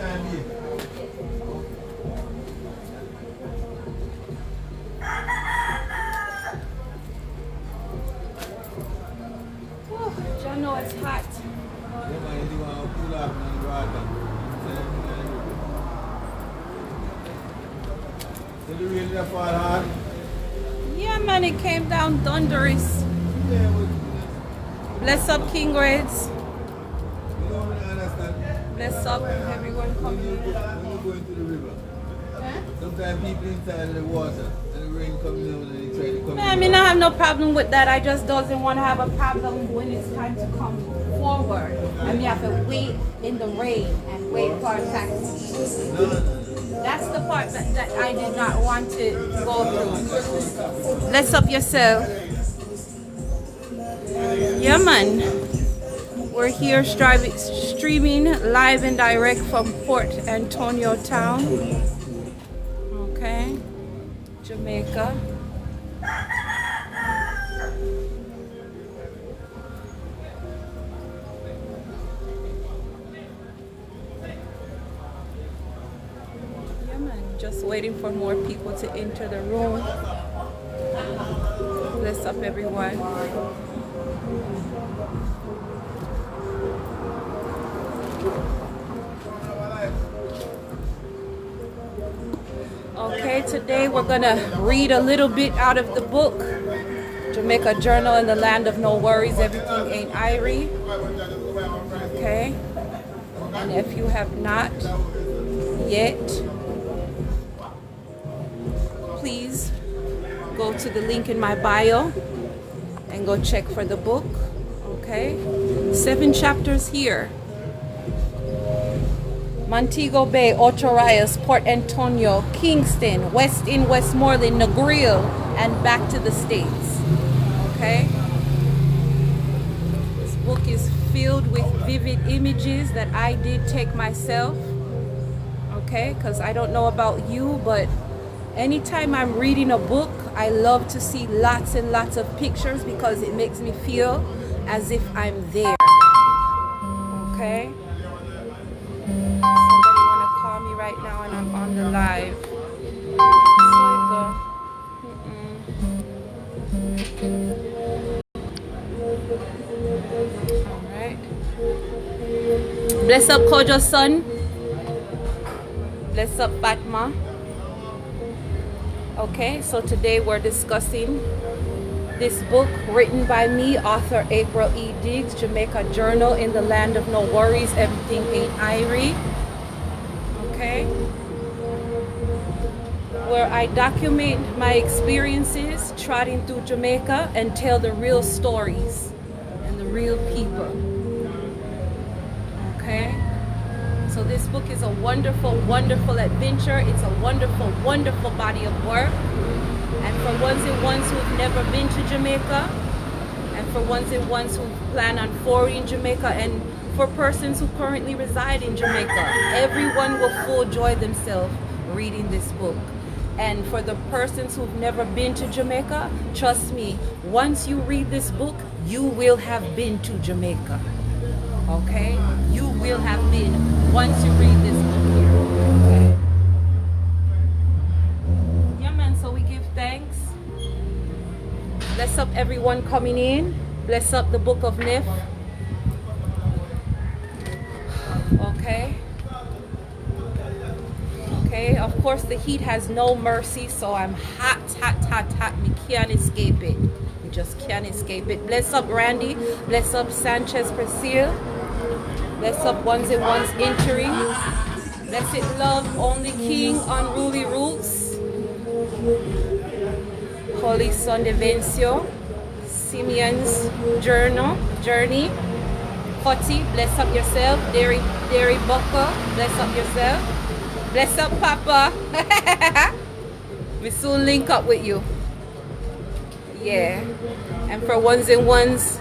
Y'all know it's hot. Yeah, man, it came down thunderous. Bless up, King Grades. Bless up, everyone coming in. When you go into the river, sometimes people inside of the water and the rain comes down and they try to come. Man, I mean, I have no problem with that. I just doesn't want to have a problem when it's time to come forward and we have to wait in the rain and wait for a taxi. That's the part that I did not want to go through. Bless up yourself. Yeah, man. We're here streaming live and direct from Port Antonio town. Okay. Jamaica. Yeah, man. Just waiting for more people to enter the room. Bless up, everyone. Okay, today we're gonna read a little bit out of the book, Jamaica Journal in the Land of No Worries, Everything Ain't Irie. Okay, and if you have not yet, please go to the link in my bio and go check for the book. Okay, 7 chapters here. Montego Bay, Ocho Rios, Port Antonio, Kingston, West End, Westmoreland, Negril, and back to the States. Okay? This book is filled with vivid images that I did take myself. Okay? Because I don't know about you, but anytime I'm reading a book, I love to see lots and lots of pictures because it makes me feel as if I'm there. Okay? Somebody want to call me right now and I'm on the live. Alright. Bless up Kojo's son. Bless up Fatma. Okay, so today we're discussing this book written by me, author April E. Diggs, Jamaica Journal in the Land of No Worries, Everything Ain't Irie. Okay? Where I document my experiences trotting through Jamaica and tell the real stories and the real people. Okay? So this book is a wonderful, wonderful adventure. It's a wonderful, wonderful body of work. And for ones and ones who've never been to Jamaica, and for ones and ones who plan on foraying Jamaica, and for persons who currently reside in Jamaica, everyone will full joy themselves reading this book. And for the persons who've never been to Jamaica, trust me, once you read this book, you will have been to Jamaica. Okay? You will have been once you read this book here. Okay? So we give thanks. Bless up everyone coming in. Bless up the book of Nif. Okay. Okay, of course the heat has no mercy, so I'm hot. Me can't escape it. We just can't escape it. Bless up Randy. Bless up Sanchez Priscille. Bless up ones and ones entering. Blessed love, only King, unruly roots. Holy Son de Vencio, Simeon's journey, Hottie, bless up yourself, Derry Bucker, bless up yourself, bless up Papa, we soon link up with you, yeah, and for ones and ones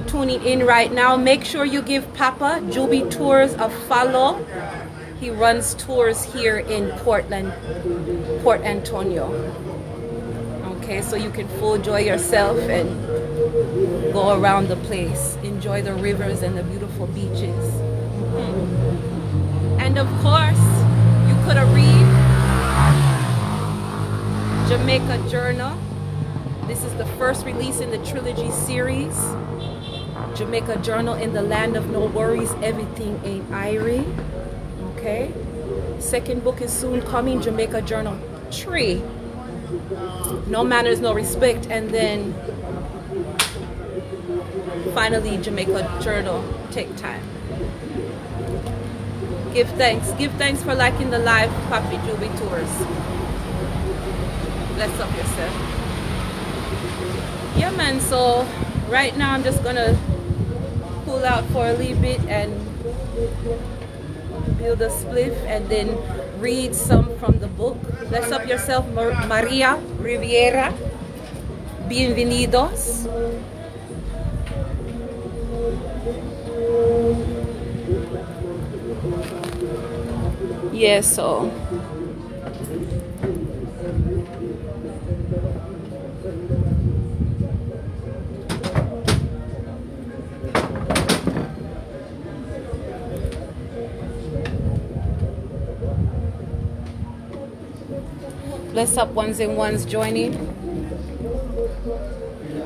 tuning in right now, make sure you give Papa Juby Tours a follow. He runs tours here in Port Antonio. Okay, so you can full enjoy yourself and go around the place. Enjoy the rivers and the beautiful beaches. And of course, you could have read Jamaica Journal. This is the first release in the Trilogy series. Jamaica Journal, in the land of no worries, everything ain't irie. Okay. Second book is soon coming, Jamaica Journal 3. No manners, no respect. And then finally, Jamaica Journal, take time. Give thanks. Give thanks for liking the live Papi Juby tours. Bless up yourself. Yeah, man. So right now I'm just gonna cool out for a little bit and build a spliff and then read some from the book. Bless up yourself, Maria Riviera. Bienvenidos. Yeah, so bless up ones and ones joining.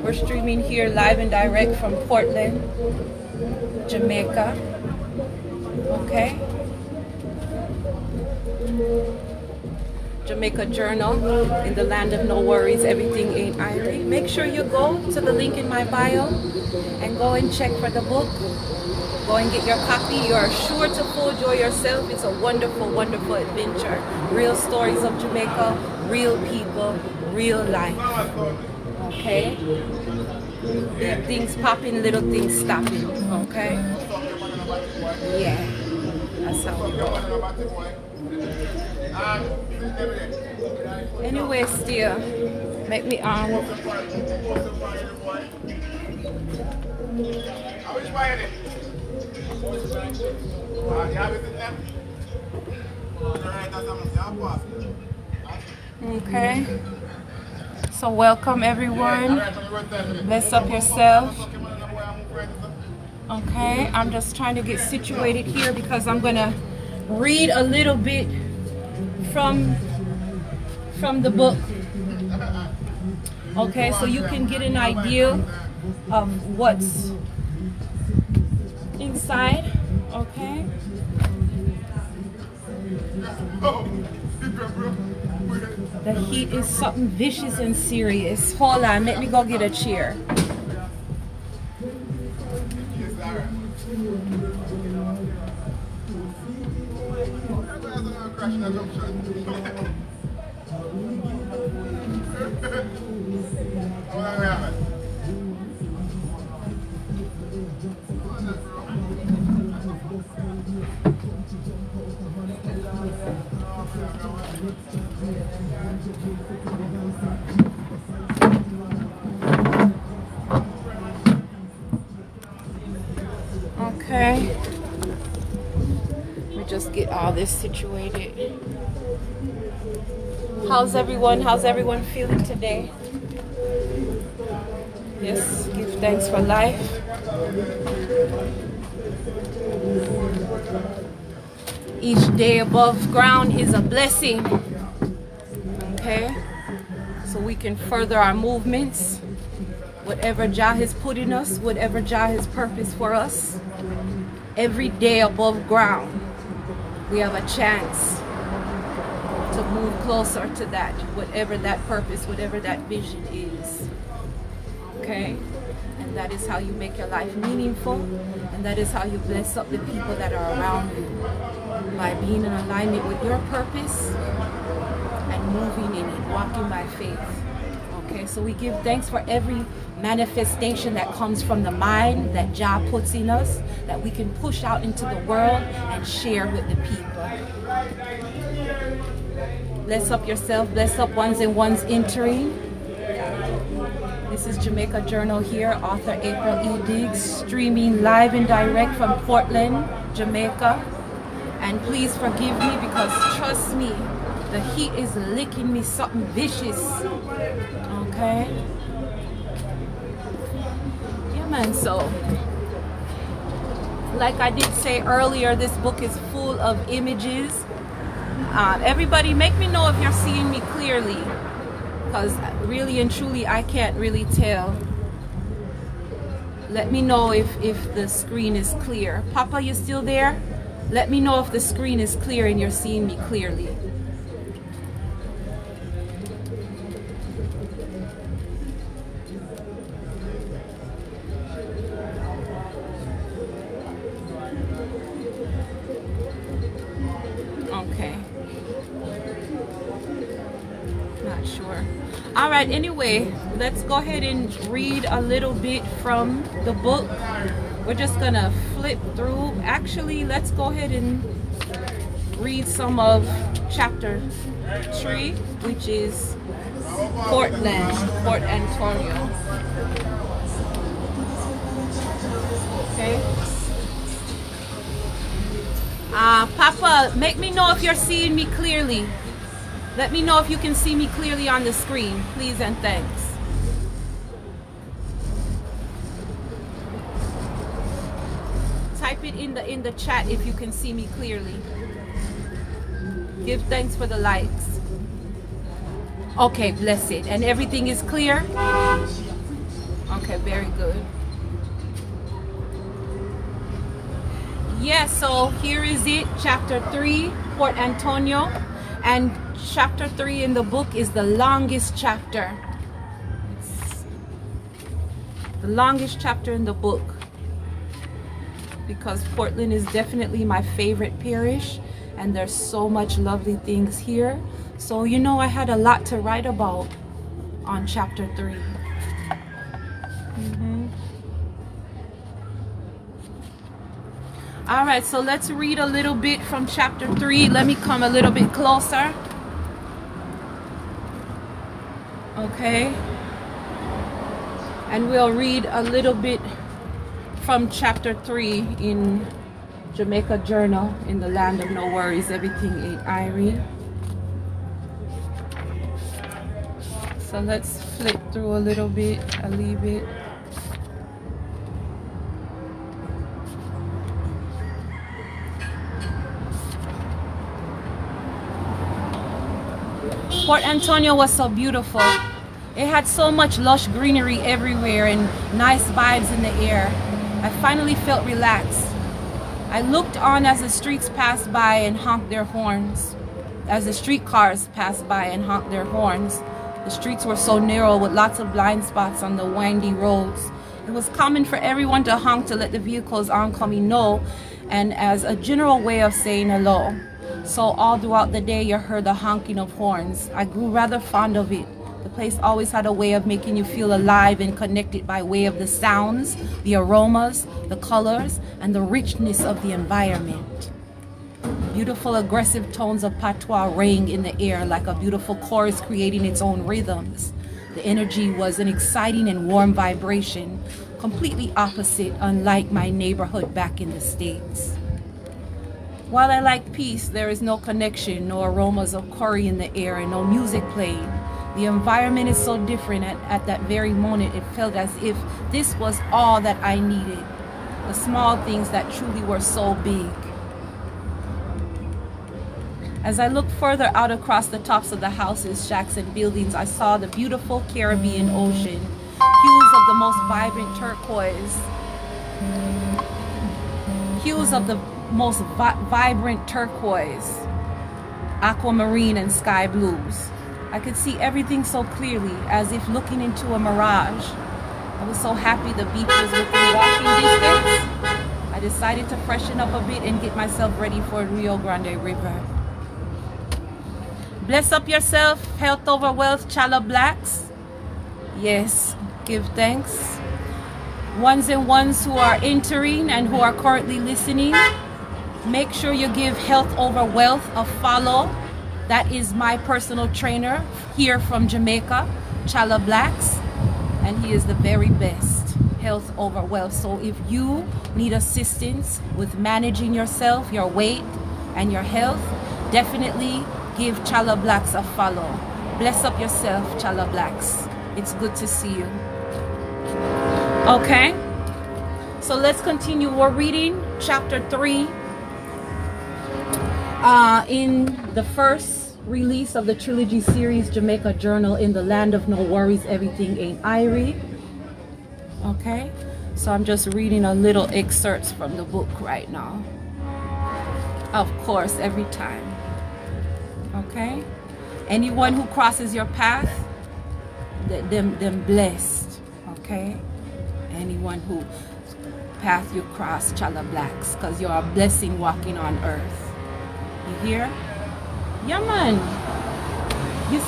We're streaming here live and direct from Portland, Jamaica. Okay. Jamaica Journal, in the land of no worries, everything ain't irie. Make sure you go to the link in my bio and go and check for the book. Go and get your copy. You're sure to full joy yourself. It's a wonderful, wonderful adventure. Real stories of Jamaica, real people, real life. Okay? Big things popping, little things stopping. Okay? Yeah. That's how we roll. Anyway, still, make me Okay. So welcome everyone. Bless up yourself. Okay, I'm just trying to get situated here because I'm gonna read a little bit from the book. Okay, so you can get an idea of what's inside. Okay. The heat is something vicious and serious. Hold on, let me go get a chair. Okay. Let me just get all this situated. How's everyone? How's everyone feeling today? Yes, give thanks for life. Each day above ground is a blessing. Okay? So we can further our movements. Whatever Jah has put in us, whatever Jah has purpose for us. Every day above ground, we have a chance to move closer to that, whatever that purpose, whatever that vision is. Okay? And that is how you make your life meaningful, and that is how you bless up the people that are around you, by being in alignment with your purpose and moving in it, walking by faith. Okay, so we give thanks for every manifestation that comes from the mind that Jah puts in us, that we can push out into the world and share with the people. Bless up yourself, bless up ones and ones entering. This is Jamaica Journal here, author April E. Diggs, streaming live and direct from Portland, Jamaica. And please forgive me because trust me, the heat is licking me something vicious. Okay? Yeah, man, so like I did say earlier, this book is full of images. Everybody, make me know if you're seeing me clearly, because really and truly I can't really tell. Let me know if the screen is clear. Papa, you still there? Let me know if the screen is clear and you're seeing me clearly. Okay. Not sure. All right, anyway, let's go ahead and read a little bit from the book. We're just gonna flip through. Actually, let's go ahead and read some of chapter 3, which is Portland, Port Antonio. Okay. Papa, make me know if you're seeing me clearly. Let me know if you can see me clearly on the screen, please and thanks. Type it in the chat if you can see me clearly. Give thanks for the likes. Okay, bless it. And everything is clear? Okay, very good. Yes, so here is it, chapter 3, Port Antonio. And chapter 3 in the book is the longest chapter. It's the longest chapter in the book, because Portland is definitely my favorite parish and there's so much lovely things here. So you know, I had a lot to write about on chapter 3. All right, so let's read a little bit from chapter 3. Let me come a little bit closer. Okay. And we'll read a little bit from chapter 3 in Jamaica Journal, in the land of no worries, everything ain't irie. So let's flip through a little bit, a little bit. Port Antonio was so beautiful. It had so much lush greenery everywhere and nice vibes in the air. I finally felt relaxed. I looked on as the streets passed by and honked their horns. As the streetcars passed by and honked their horns. The streets were so narrow with lots of blind spots on the windy roads. It was common for everyone to honk to let the vehicles oncoming know, and as a general way of saying hello. So all throughout the day you heard the honking of horns. I grew rather fond of it. The place always had a way of making you feel alive and connected by way of the sounds, the aromas, the colors, and the richness of the environment. Beautiful aggressive tones of patois rang in the air like a beautiful chorus creating its own rhythms. The energy was an exciting and warm vibration, completely opposite, unlike my neighborhood back in the States. While I like peace, there is no connection, no aromas of curry in the air, and no music playing. The environment is so different. At that very moment, it felt as if this was all that I needed. The small things that truly were so big. As I looked further out across the tops of the houses, shacks, and buildings, I saw the beautiful Caribbean Ocean. Hues of the most vibrant turquoise. Hues of the most vibrant turquoise, aquamarine, and sky blues. I could see everything so clearly, as if looking into a mirage. I was so happy the beach was within walking distance. I decided to freshen up a bit and get myself ready for Rio Grande River. Bless up yourself, health over wealth, Chala Blacks. Yes, give thanks. Ones and ones who are entering and who are currently listening, make sure you give health over wealth a follow. That is my personal trainer here from Jamaica, Chala Blacks, and he is the very best. Health over wealth. So if you need assistance with managing yourself, your weight, and your health, definitely give Chala Blacks a follow. Bless up yourself, Chala Blacks. It's good to see you. Okay, so let's continue. We're reading chapter 3 in the first release of the Trilogy series, Jamaica Journal, In the Land of No Worries, Everything Ain't Irie. Okay, so I'm just reading a little excerpts from the book right now. Of course, every time. Okay, anyone who crosses your path, them blessed. Okay, anyone who path you cross, Chala Blacks, because you're a blessing walking on earth. You hear? Yeah, man. You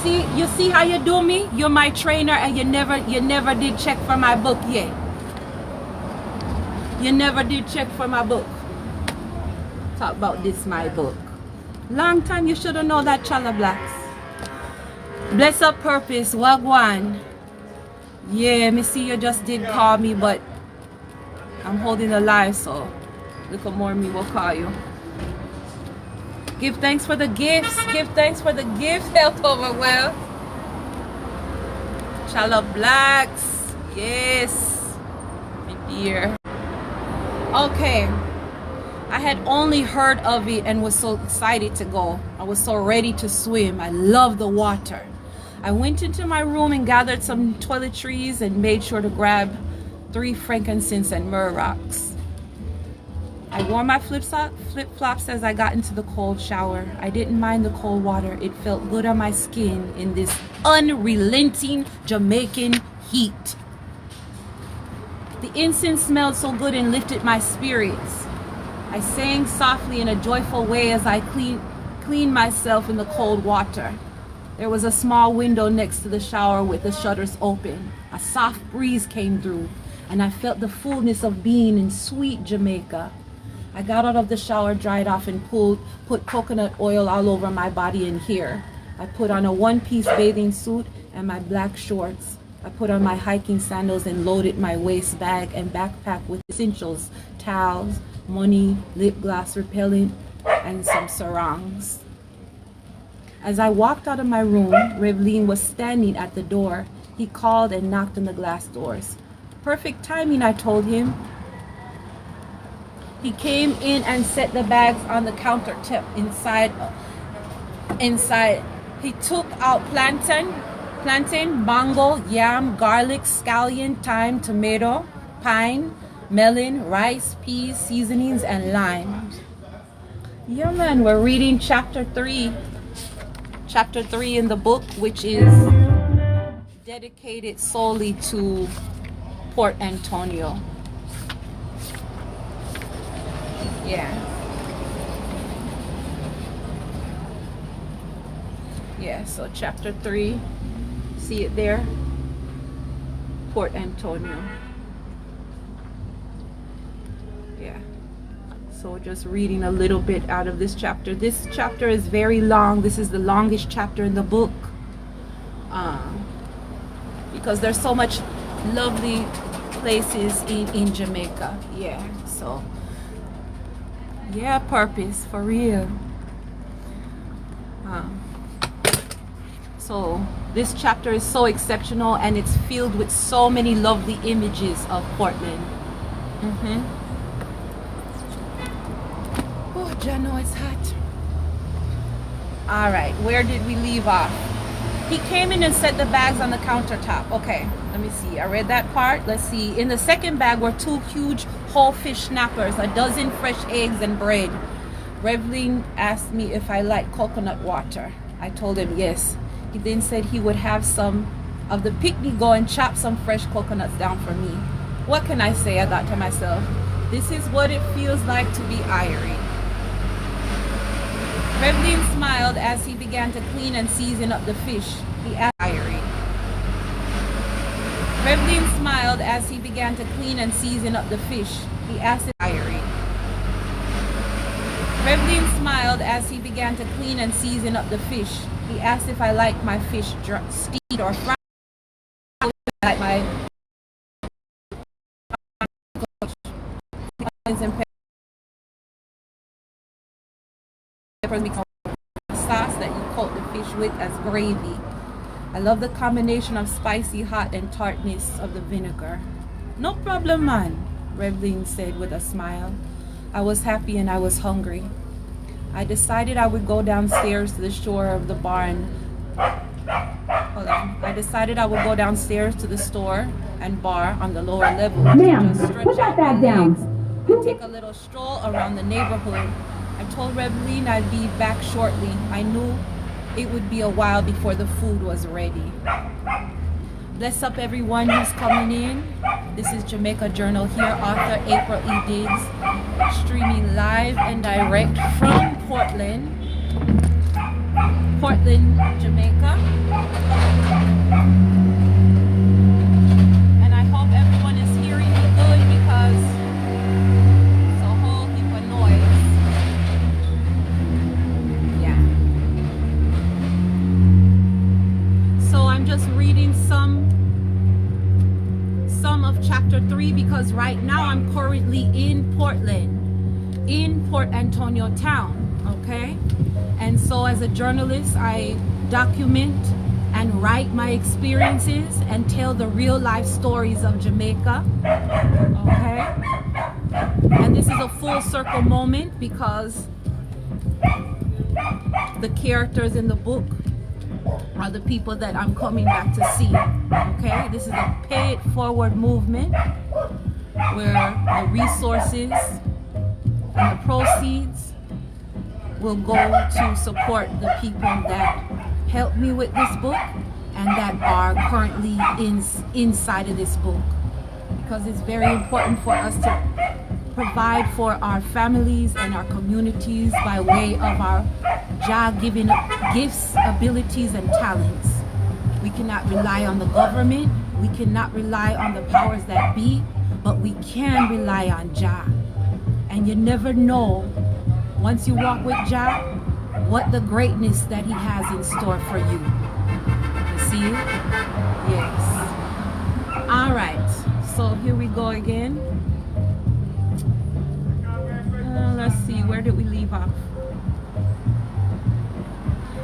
see how you do me? You're my trainer, and you never did check for my book yet. You never did check for my book. Talk about this, my book. Long time you should have known that, Chala Blacks. Bless up purpose, Wagwan. Yeah, me see you just did call me, but I'm holding alive, so look at more me will call you. Give thanks for the gifts. Give thanks for the gifts. Health over wealth. Chala Blacks. Yes. My dear. Okay. I had only heard of it and was so excited to go. I was so ready to swim. I love the water. I went into my room and gathered some toiletries and made sure to grab 3 frankincense and myrrh rocks. I wore my flip-flops as I got into the cold shower. I didn't mind the cold water. It felt good on my skin in this unrelenting Jamaican heat. The incense smelled so good and lifted my spirits. I sang softly in a joyful way as I cleaned myself in the cold water. There was a small window next to the shower with the shutters open. A soft breeze came through, and I felt the fullness of being in sweet Jamaica. I got out of the shower, dried off, and put coconut oil all over my body and hair. I put on a one-piece bathing suit and my black shorts. I put on my hiking sandals and loaded my waist bag and backpack with essentials, towels, money, lip gloss repellent, and some sarongs. As I walked out of my room, Revlin was standing at the door. He called and knocked on the glass doors. Perfect timing, I told him. He came in and set the bags on the countertop inside. He took out plantain, mango, yam, garlic, scallion, thyme, tomato, pine, melon, rice, peas, seasonings, and lime. Yeah, man, we're reading chapter 3 in the book, which is dedicated solely to Port Antonio. Yeah, so chapter 3, see it there? Port Antonio. Yeah. So just reading a little bit out of this chapter. This chapter is very long. This is the longest chapter in the book. Because there's so much lovely places in Jamaica. Yeah, so yeah, purpose for real. So this chapter is so exceptional, and it's filled with so many lovely images of Portland. Oh, Jano, it's hot. All right, where did we leave off? He came in and set the bags on the countertop. Okay, let me see. I read that part. Let's see. In the second bag were 2 huge whole fish snappers, a dozen fresh eggs, and bread. Revlin asked me if I liked coconut water. I told him yes. He then said he would have some of the picnic, go and chop some fresh coconuts down for me. What can I say? I thought to myself. This is what it feels like to be Irie. Revlin smiled as he began to clean and season up the fish. He asked Irie. Revlin smiled as he began to clean and season up the fish. He asked Irie. Revlin smiled as he began to clean and season up the fish. He asked if I liked my fish steamed or fried. Like my onions and peppers become sauce that you coat the fish with as gravy. I love the combination of spicy, hot, and tartness of the vinegar. No problem, man, Revlin said with a smile. I was happy and I was hungry. I decided I would go downstairs to the shore of the barn. Hold on. I decided I would go downstairs to the store and bar on the lower level. Ma'am, Just stretch put that out my bag down. legs and take a little stroll around the neighborhood. I told Rebeline I'd be back shortly. I knew it would be a while before the food was ready. Bless up everyone who's coming in. This is Jamaica Journal here, author April E. Diggs, streaming live and direct from Portland, Jamaica. And I hope everyone is hearing me good because it's a whole heap of noise. Yeah. So I'm just reading some of chapter 3 because right now I'm currently in Portland, in Port Antonio town, okay? And so as a journalist, I document and write my experiences and tell the real life stories of Jamaica, okay? And this is a full circle moment because the characters in the book are the people that I'm coming back to see, okay? This is a pay it forward movement where the resources and the proceeds will go to support the people that helped me with this book and that are currently inside of this book, because it's very important for us to provide for our families and our communities by way of our job giving gifts, abilities, and talents. We cannot rely on the government, we cannot rely on the powers that be, but we can rely on Jah. And you never know, once you walk with Jah, what the greatness that He has in store for you. You see it? Yes. All right, so here we go again. Let's see, where did we leave off?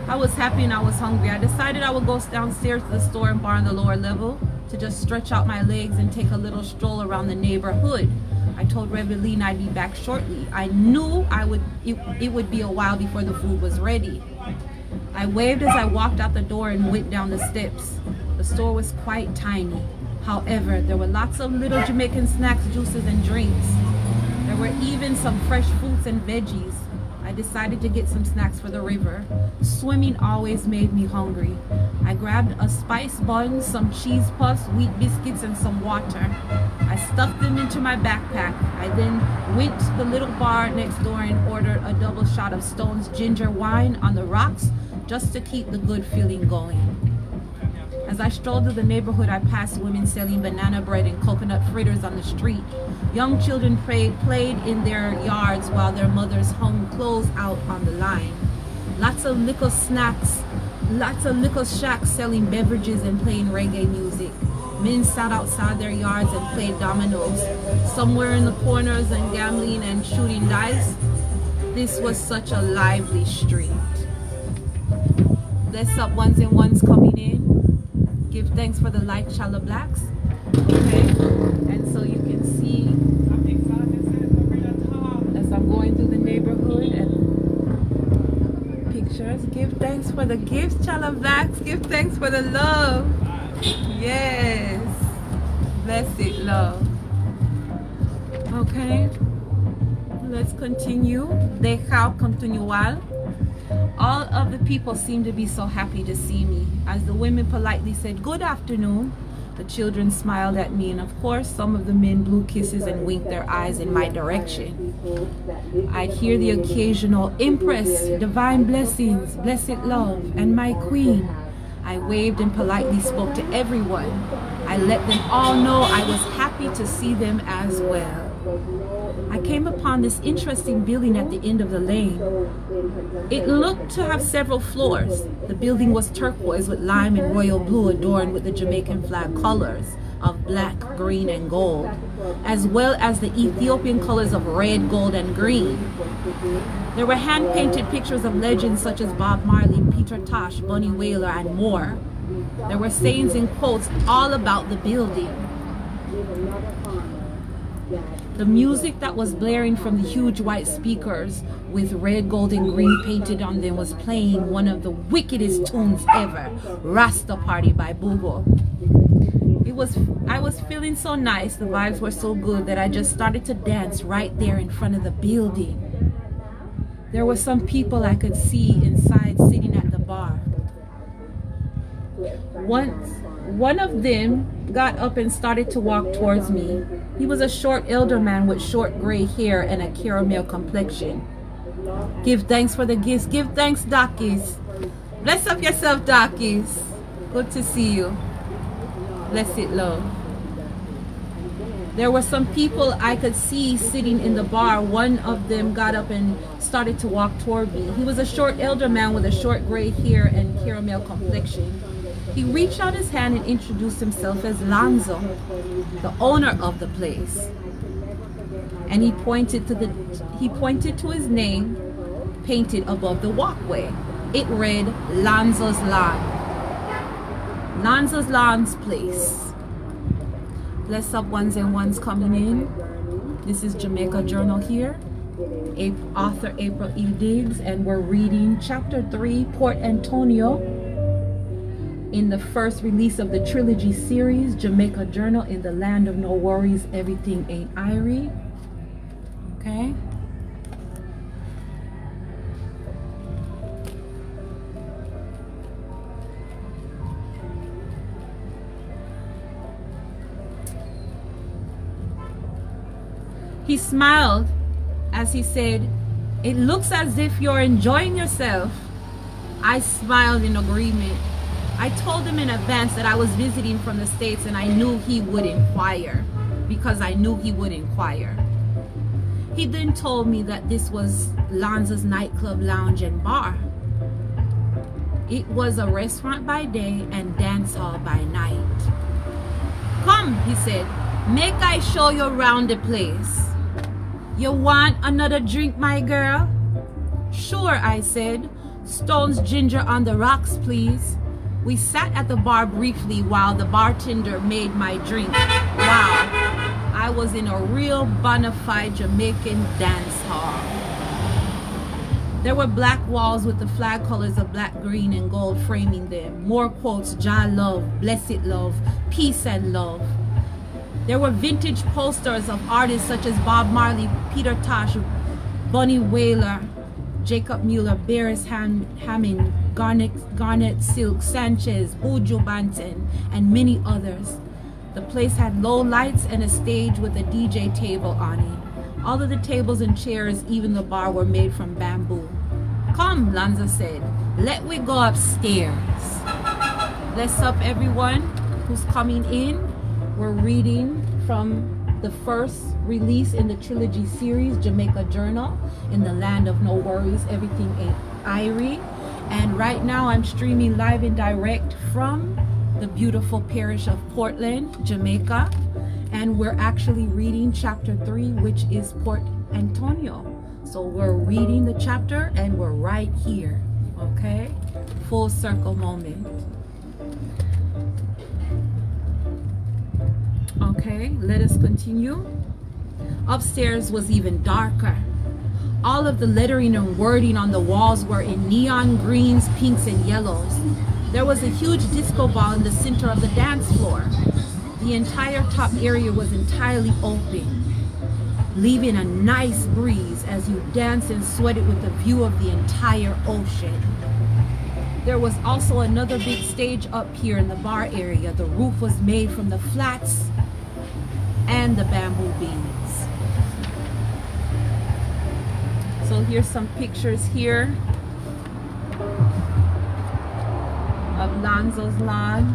I was happy and I was hungry. I decided I would go downstairs to the store and bar on the lower level to just stretch out my legs and take a little stroll around the neighborhood. I told Rebeline I'd be back shortly. I knew it would be a while before the food was ready. I waved as I walked out the door and went down the steps. The store was quite tiny. However, there were lots of little Jamaican snacks, juices, and drinks. There were even some fresh fruits and veggies. I decided to get some snacks for the river. Swimming always made me hungry. I grabbed a spice bun, some cheese puffs, wheat biscuits, and some water. I stuffed them into my backpack. I then went to the little bar next door and ordered a double shot of Stone's ginger wine on the rocks just to keep the good feeling going. As I strolled through the neighborhood, I passed women selling banana bread and coconut fritters on the street. Young children played in their yards while their mothers hung clothes out on the line. Lots of liquor snacks, lots of liquor shacks selling beverages and playing reggae music. Men sat outside their yards and played dominoes. Somewhere in the corners and gambling and shooting dice. This was such a lively street. Bless up ones and ones coming in. Give thanks for the light, Chala Blacks. Okay, and so you can see as I'm going through the neighborhood and pictures. Give thanks for the gifts, Chala Blacks. Give thanks for the love. Yes, bless it, love. Okay, let's continue. Deja continuar. All of the people seemed to be so happy to see me. As the women politely said, "Good afternoon," the children smiled at me, and of course some of the men blew kisses and winked their eyes in my direction. I'd hear the occasional "Empress, divine blessings, blessed love, and my queen." I waved and politely spoke to everyone. I let them all know I was happy to see them as well. I came upon this interesting building at the end of the lane. It looked to have several floors. The building was turquoise with lime and royal blue adorned with the Jamaican flag colors of black, green, and gold, as well as the Ethiopian colors of red, gold, and green. There were hand-painted pictures of legends such as Bob Marley, Peter Tosh, Bunny Wailer, and more. There were sayings and quotes all about the building. The music that was blaring from the huge white speakers with red, gold, and green painted on them was playing one of the wickedest tunes ever, Rasta Party by Boogo. I was feeling so nice, the vibes were so good that I just started to dance right there in front of the building. There were some people I could see inside sitting at the bar. One of them got up and started to walk towards me. He was a short elder man with short gray hair and a caramel complexion. Give thanks for the gifts. Give thanks, Dockies. Bless up yourself, Dockies. Good to see you. Bless it, love. There were some people I could see sitting in the bar. One of them got up and started to walk toward me. He was a short elder man with a short gray hair and caramel complexion. He reached out his hand and introduced himself as Lonzo, the owner of the place. And he pointed to his name painted above the walkway. It read Lonzo's Lawn. Lonzo's Lawn's place. Bless up ones and ones coming in. This is Jamaica Journal here. Author April E. Diggs, and we're reading Chapter 3, Port Antonio, in the first release of the Trilogy series, Jamaica Journal, in the Land of No Worries, Everything Ain't Irie. Okay? He smiled as he said, "It looks as if you're enjoying yourself." I smiled in agreement. I told him in advance that I was visiting from the States and I knew he would inquire, because I knew he would inquire. He then told me that this was Lanza's nightclub, lounge, and bar. It was a restaurant by day and dance hall by night. "Come," he said, "make I show you around the place." "You want another drink, my girl?" "Sure," I said. "Stone's ginger on the rocks, please." We sat at the bar briefly while the bartender made my drink. Wow, I was in a real bona fide Jamaican dance hall. There were black walls with the flag colors of black, green, and gold framing them. More quotes: "Jah love, blessed love, peace and love." There were vintage posters of artists such as Bob Marley, Peter Tosh, Bunny Wailer, Jacob Mueller, Beres Hammond, Garnet Silk, Sanchez, Buju Banton, and many others. The place had low lights and a stage with a DJ table on it. All of the tables and chairs, even the bar, were made from bamboo. "Come," Lanza said, "let we go upstairs." Bless up everyone who's coming in. We're reading from the first release in the Trilogy series, Jamaica Journal, in the Land of No Worries, Everything Ain't Irie. And right now I'm streaming live and direct from the beautiful parish of Portland, Jamaica. And we're actually reading Chapter 3, which is Port Antonio. So we're reading the chapter and we're right here, okay? Full circle moment. Okay, let us continue. Upstairs was even darker. All of the lettering and wording on the walls were in neon greens, pinks, and yellows. There was a huge disco ball in the center of the dance floor. The entire top area was entirely open, leaving a nice breeze as you danced and sweated with a view of the entire ocean. There was also another big stage up here in the bar area. The roof was made from the flats and the bamboo beams. So here's some pictures here of Lonzo's Lawn.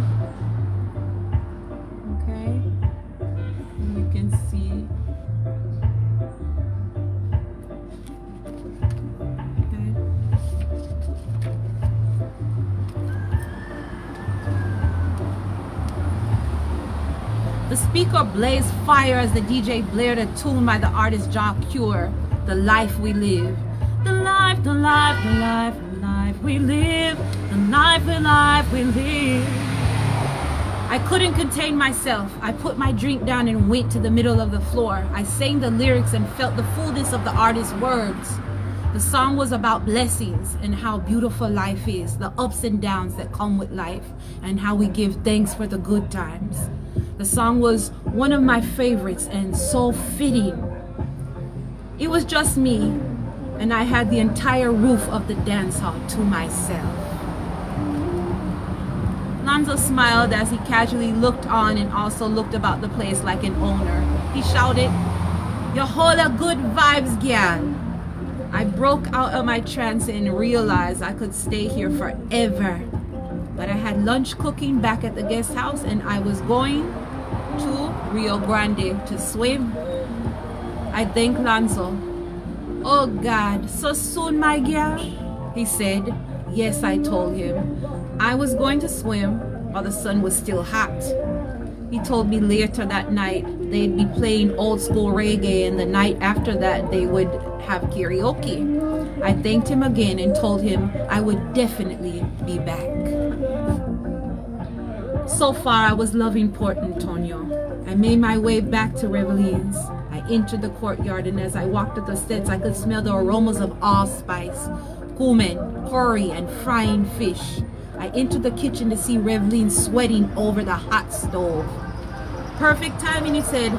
Okay, and you can see. The speaker blazed fire as the DJ blared a tune by the artist Jah Cure, "The Life We Live." The life, the life, the life, the life we live. The life, the life we live. I couldn't contain myself. I put my drink down and went to the middle of the floor. I sang the lyrics and felt the fullness of the artist's words. The song was about blessings and how beautiful life is, the ups and downs that come with life, and how we give thanks for the good times. The song was one of my favorites and so fitting. It was just me, and I had the entire roof of the dance hall to myself. Lonzo smiled as he casually looked on and also looked about the place like an owner. He shouted, "You hold a good vibes, gal." I broke out of my trance and realized I could stay here forever. But I had lunch cooking back at the guest house and I was going to Rio Grande to swim. I thanked Lonzo. "Oh God, so soon, my gal?" He said. Yes, I told him. I was going to swim while the sun was still hot. He told me later that night they'd be playing old school reggae, and the night after that they would have karaoke. I thanked him again and told him I would definitely be back. So far I was loving Port Antonio. I made my way back to Reveline's. I entered the courtyard, and as I walked up the steps I could smell the aromas of allspice, cumin, curry, and frying fish. I entered the kitchen to see Reveline sweating over the hot stove. "Perfect timing," he said.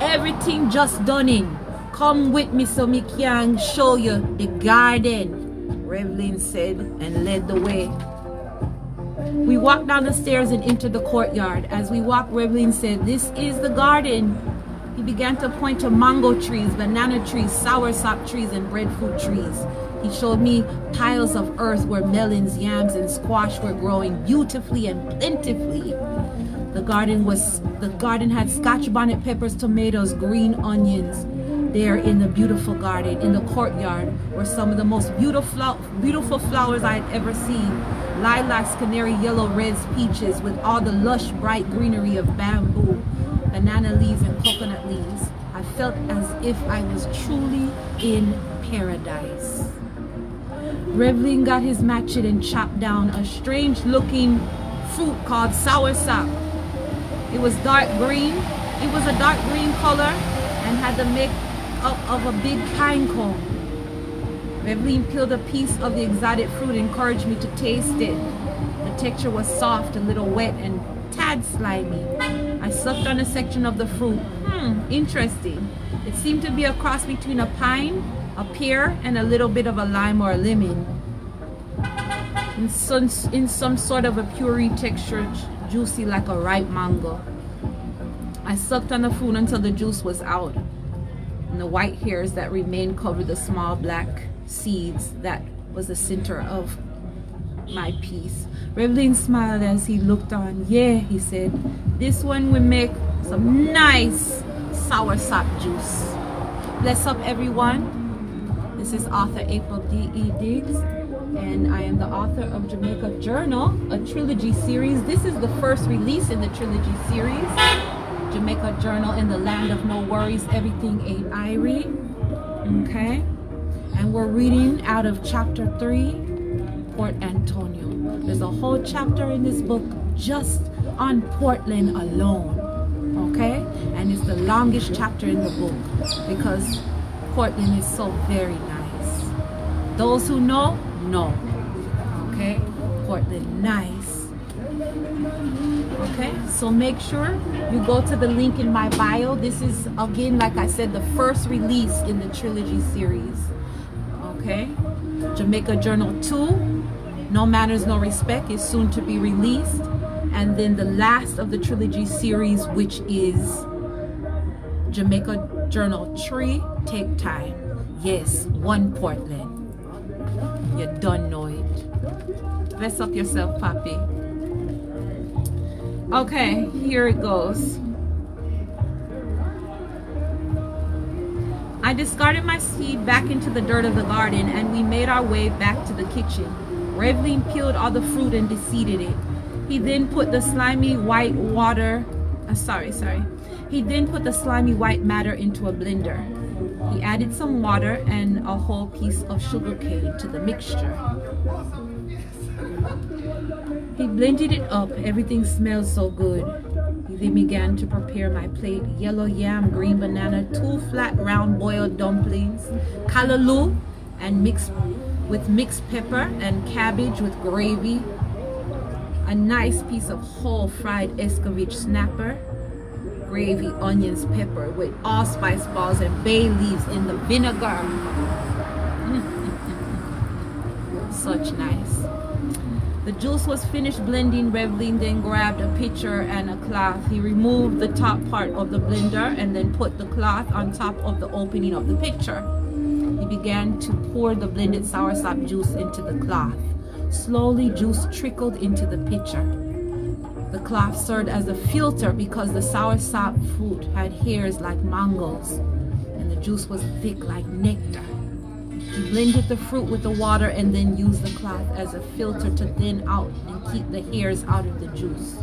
"Everything just done in. Come with me so me can show you the garden," Reveline said and led the way. We walked down the stairs and entered the courtyard. As we walked, Reveline said, "This is the garden." He began to point to mango trees, banana trees, soursop trees, and breadfruit trees. He showed me piles of earth where melons, yams, and squash were growing beautifully and plentifully. The garden had scotch bonnet peppers, tomatoes, green onions. There in the beautiful garden, in the courtyard, were some of the most beautiful flowers I had ever seen. Lilacs, canary yellow, reds, peaches, with all the lush, bright greenery of bamboo, banana leaves, and coconut leaves. I felt as if I was truly in paradise. Reveline got his machete and chopped down a strange looking fruit called soursop. It was dark green. It was a dark green color and had the makeup of a big pine cone. Reveline peeled a piece of the exotic fruit and encouraged me to taste it. The texture was soft, a little wet, and tad slimy. I sucked on a section of the fruit. Interesting. It seemed to be a cross between a pine, a pear, and a little bit of a lime or a lemon. In some sort of a puree texture, juicy like a ripe mango. I sucked on the fruit until the juice was out, and the white hairs that remained covered the small black seeds that was the center of my piece. Reveline smiled as he looked on. "Yeah," he said, "this one will make some nice soursop juice." Bless up, everyone. This is author April D.E. Diggs, and I am the author of Jamaica Journal, a trilogy series. This is the first release in the trilogy series. Jamaica Journal in the Land of No Worries, Everything Ain't Irie. Okay? And we're reading out of chapter 3, Port Antonio. There's a whole chapter in this book just on Portland alone. Okay? And it's the longest chapter in the book because Portland is so very nice. Those who know. Okay? Portland, nice. Okay? So make sure you go to the link in my bio. This is, again, like I said, the first release in the trilogy series. Okay? Jamaica Journal 2, No Manners, No Respect, is soon to be released. And then the last of the trilogy series, which is Jamaica Journal 3, Take Time. Yes, one Portland. You don't know it. Bless up yourself, Papi. Okay, here it goes. I discarded my seed back into the dirt of the garden, and we made our way back to the kitchen. Reveline peeled all the fruit and de-seeded it. He then put the slimy white water, He then put the slimy white matter into a blender. He added some water and a whole piece of sugar cane to the mixture. He blended it up. Everything smelled so good. He then began to prepare my plate: yellow yam, green banana, 2 flat round boiled dumplings, callaloo, and mixed pepper and cabbage with gravy, a nice piece of whole fried escovitch snapper, gravy, onions, pepper with allspice balls and bay leaves in the vinegar. Such nice. The juice was finished blending. Revlin then grabbed a pitcher and a cloth. He removed the top part of the blender and then put the cloth on top of the opening of the pitcher. He began to pour the blended soursop juice into the cloth. Slowly, juice trickled into the pitcher. The cloth served as a filter because the soursop fruit had hairs like mangoes, and the juice was thick like nectar. He blended the fruit with the water and then used the cloth as a filter to thin out and keep the hairs out of the juice.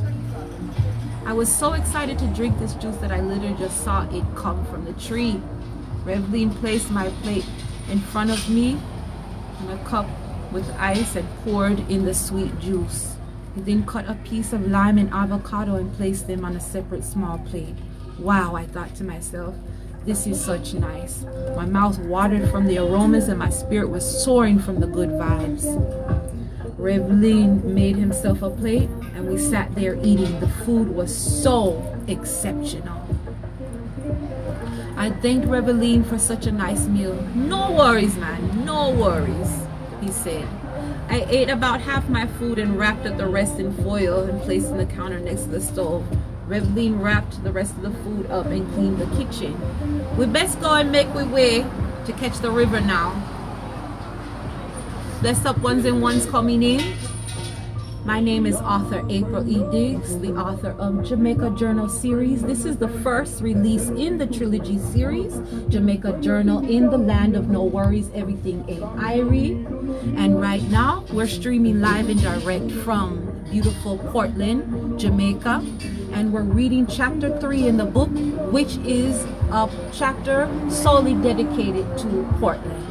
I was so excited to drink this juice that I literally just saw it come from the tree. Revlin placed my plate in front of me and a cup with ice and poured in the sweet juice. He then cut a piece of lime and avocado and placed them on a separate small plate. Wow, I thought to myself, this is such nice. My mouth watered from the aromas and my spirit was soaring from the good vibes. Revlin made himself a plate and we sat there eating. The food was so exceptional. I thanked Revlin for such a nice meal. No worries, man, no worries, he said. I ate about half my food and wrapped up the rest in foil and placed on the counter next to the stove. Revlin wrapped the rest of the food up and cleaned the kitchen. We best go and make we way to catch the river now. Bless up ones and ones coming in. My name is author April E. Diggs, the author of Jamaica Journal series. This is the first release in the Trilogy series, Jamaica Journal in the Land of No Worries, Everything Ain't Irie. And right now, we're streaming live and direct from beautiful Portland, Jamaica. And we're reading chapter 3 in the book, which is a chapter solely dedicated to Portland.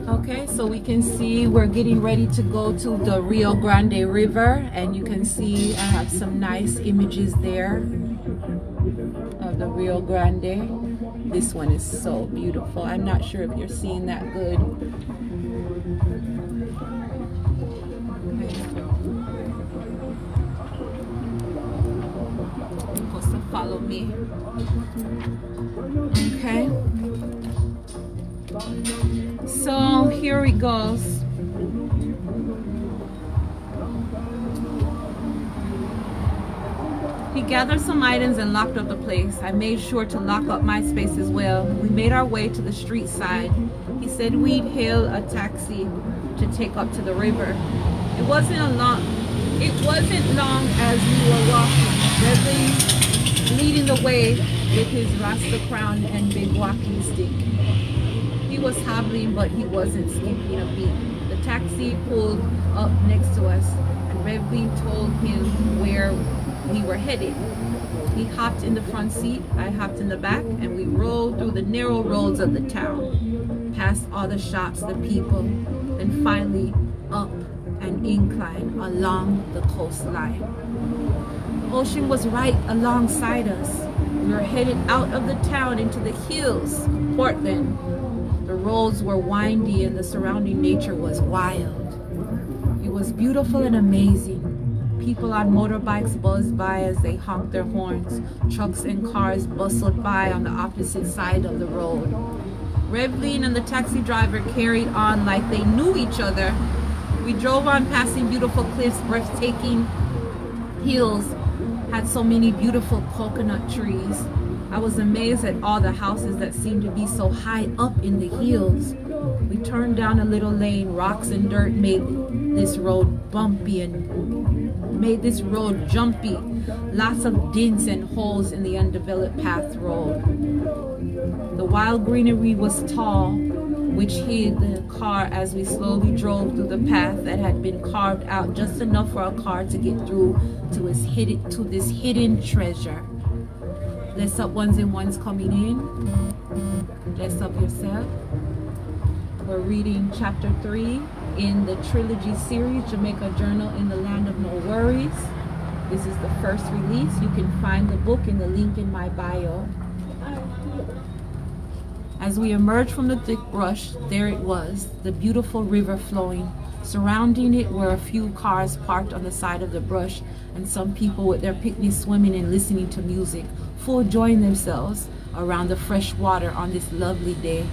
Okay, so we can see we're getting ready to go to the Rio Grande River, and you can see I have some nice images there of the Rio Grande. This one is so beautiful. I'm not sure if you're seeing that good. You're supposed to follow me. Okay. So here he goes. He gathered some items and locked up the place. I made sure to lock up my space as well. We made our way to the street side. He said we'd hail a taxi to take up to the river. It wasn't long as we were walking. Revlin leading the way with his rasta crown and big walking stick. He was hobbling, but he wasn't skipping a beat. The taxi pulled up next to us, and Revlin told him where we were headed. He hopped in the front seat, I hopped in the back, and we rolled through the narrow roads of the town, past all the shops, the people, and finally up an incline along the coastline. The ocean was right alongside us. We were headed out of the town into the hills, Portland. The roads were windy and the surrounding nature was wild. It was beautiful and amazing. People on motorbikes buzzed by as they honked their horns. Trucks and cars bustled by on the opposite side of the road. Revlin and the taxi driver carried on like they knew each other. We drove on passing beautiful cliffs, breathtaking hills, had so many beautiful coconut trees. I was amazed at all the houses that seemed to be so high up in the hills. We turned down a little lane. Rocks and dirt made this road bumpy and made this road jumpy. Lots of dents and holes in the undeveloped path road. The wild greenery was tall, which hid the car as we slowly drove through the path that had been carved out just enough for a car to get through to this hidden treasure. Bless up ones and ones coming in. Bless up yourself. We're reading chapter 3 in the Trilogy series, Jamaica Journal in the Land of No Worries. This is the first release. You can find the book in the link in my bio. As we emerged from the thick brush, there it was, the beautiful river flowing. Surrounding it were a few cars parked on the side of the brush, and some people with their picnic swimming and listening to music, full enjoying themselves around the fresh water on this lovely day.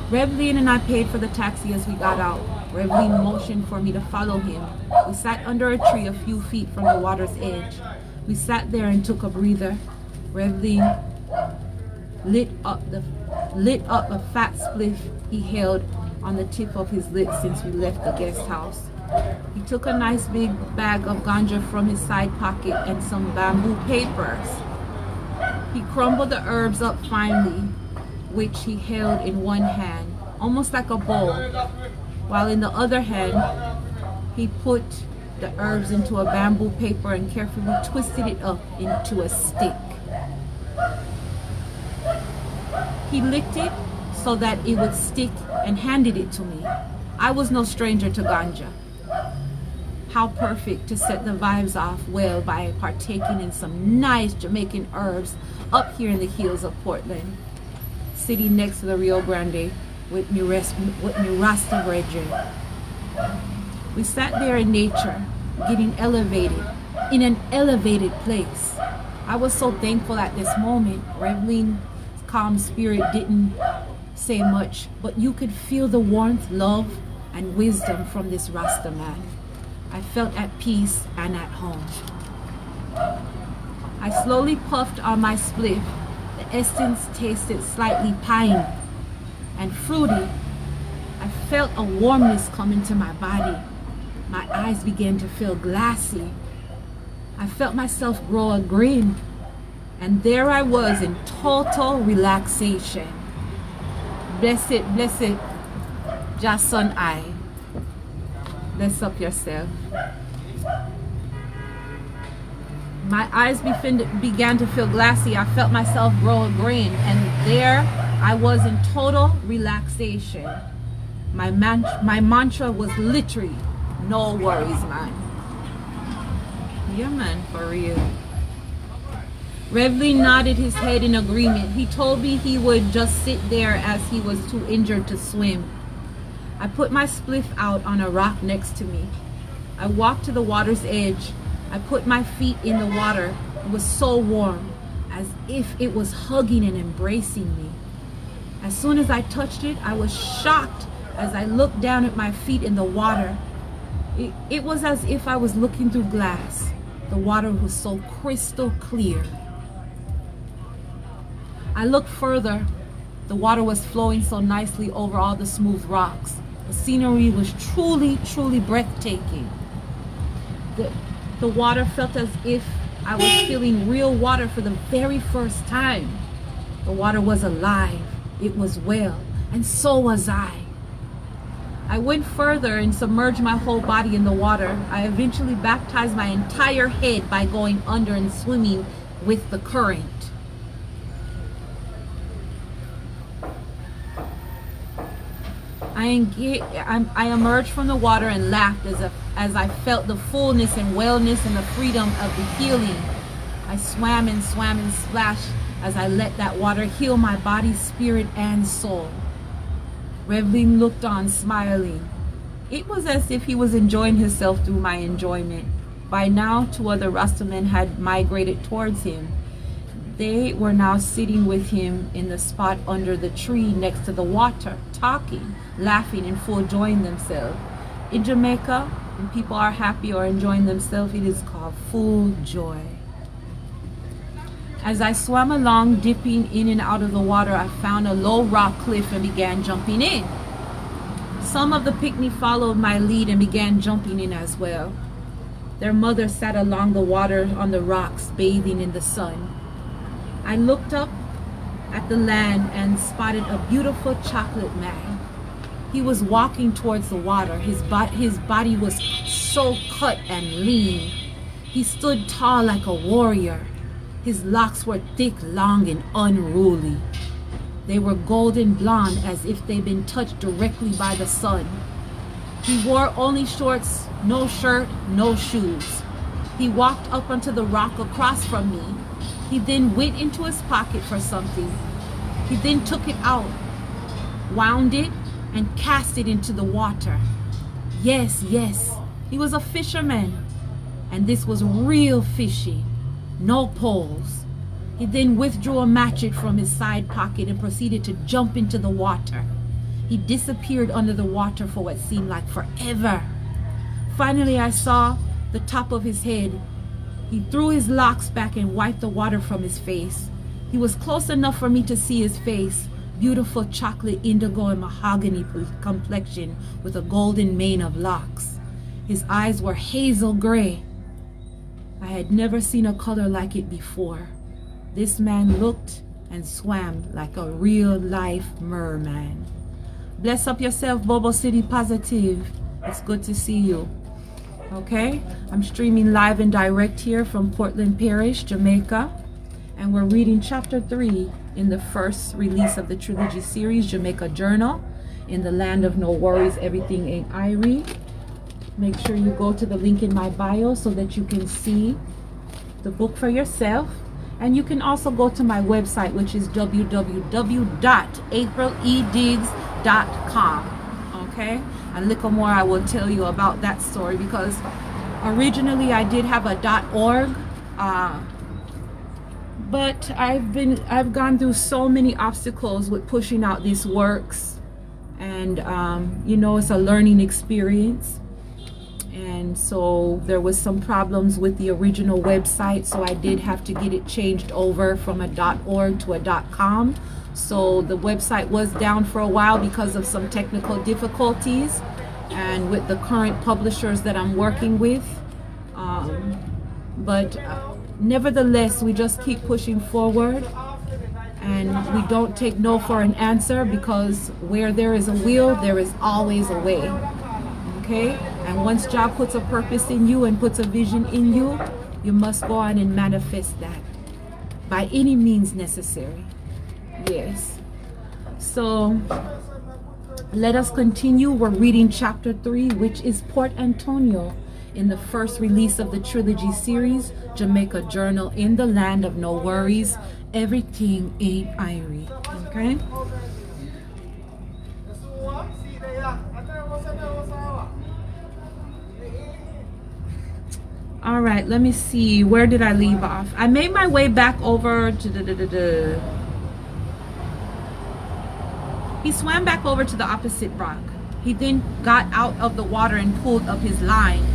Revlin and I paid for the taxi as we got out. Revlin motioned for me to follow him. We sat under a tree a few feet from the water's edge. We sat there and took a breather. Revlin lit up a fat spliff he held on the tip of his lips since we left the guest house. He took a nice big bag of ganja from his side pocket and some bamboo papers. He crumbled the herbs up finely, which he held in one hand, almost like a bowl, while in the other hand, he put the herbs into a bamboo paper and carefully twisted it up into a stick. He licked it so that it would stick and handed it to me. I was no stranger to ganja. How perfect to set the vibes off well by partaking in some nice Jamaican herbs up here in the hills of Portland, sitting next to the Rio Grande with me Rasta brethren. We sat there in nature, getting elevated, in an elevated place. I was so thankful at this moment. Revlin's calm spirit didn't say much, but you could feel the warmth, love, and wisdom from this Rasta man. I felt at peace and at home. I slowly puffed on my spliff. The essence tasted slightly pine and fruity. I felt a warmness come into my body. My eyes began to feel glassy. I felt myself grow a grin. And there I was in total relaxation. Blessed, Jason I. Bless up yourself. My eyes began to feel glassy. I felt myself grow a grin, and there I was in total relaxation. My mantra was literally, no worries, man. Yeah, man, for real. Revlin nodded his head in agreement. He told me he would just sit there as he was too injured to swim. I put my spliff out on a rock next to me. I walked to the water's edge. I put my feet in the water. It was so warm, as if it was hugging and embracing me. As soon as I touched it, I was shocked as I looked down at my feet in the water. It was as if I was looking through glass. The water was so crystal clear. I looked further. The water was flowing so nicely over all the smooth rocks. The scenery was truly, truly breathtaking. The water felt as if I was feeling real water for the very first time. The water was alive. It was well, and so was I. I went further and submerged my whole body in the water. I eventually baptized my entire head by going under and swimming with the current. I emerged from the water and laughed as I felt the fullness and wellness and the freedom of the healing. I swam and splashed as I let that water heal my body, spirit, and soul. Revlin looked on, smiling. It was as if he was enjoying himself through my enjoyment. By now, 2 other Rastamen had migrated towards him. They were now sitting with him in the spot under the tree next to the water, talking, laughing, and full enjoying themselves. In Jamaica, when people are happy or enjoying themselves, it is called full joy. As I swam along, dipping in and out of the water, I found a low rock cliff and began jumping in. Some of the picnic followed my lead and began jumping in as well. Their mother sat along the water on the rocks, bathing in the sun. I looked up at the land and spotted a beautiful chocolate man. He was walking towards the water. His body was so cut and lean. He stood tall like a warrior. His locks were thick, long, and unruly. They were golden blonde as if they'd been touched directly by the sun. He wore only shorts, no shirt, no shoes. He walked up onto the rock across from me. He then went into his pocket for something. He then took it out, wound it, and cast it into the water. Yes, he was a fisherman. And this was real fishy. No poles. He then withdrew a matchet from his side pocket and proceeded to jump into the water. He disappeared under the water for what seemed like forever. Finally, I saw the top of his head. He threw his locks back and wiped the water from his face. He was close enough for me to see his face. Beautiful chocolate, indigo, and mahogany complexion with a golden mane of locks. His eyes were hazel gray. I had never seen a color like it before. This man looked and swam like a real-life merman. Bless up yourself, Bobo City Positive. It's good to see you. Okay? I'm streaming live and direct here from Portland Parish, Jamaica. And we're reading chapter 3 in the first release of the Trilogy series, Jamaica Journal. In the land of no worries, everything ain't irie. Make sure you go to the link in my bio so that you can see the book for yourself. And you can also go to my website, which is www.apriledigs.com. Okay? And a little more I will tell you about that story, because originally I did have a .org, but I've gone through so many obstacles with pushing out these works, and you know, it's a learning experience. And so there was some problems with the original website, so I did have to get it changed over from a .org to a .com. So the website was down for a while because of some technical difficulties, and with the current publishers that I'm working with. But nevertheless, we just keep pushing forward, and we don't take no for an answer, because where there is a will, there is always a way. Okay? And once Jah puts a purpose in you and puts a vision in you, you must go on and manifest that by any means necessary. Yes. So let us continue. We're reading chapter 3, which is Port Antonio, in the first release of the Trilogy series, Jamaica Journal, in the land of no worries, everything ain't irie. Okay? All right, let me see. Where did I leave off? I made my way back over to He swam back over to the opposite rock. He then got out of the water and pulled up his line.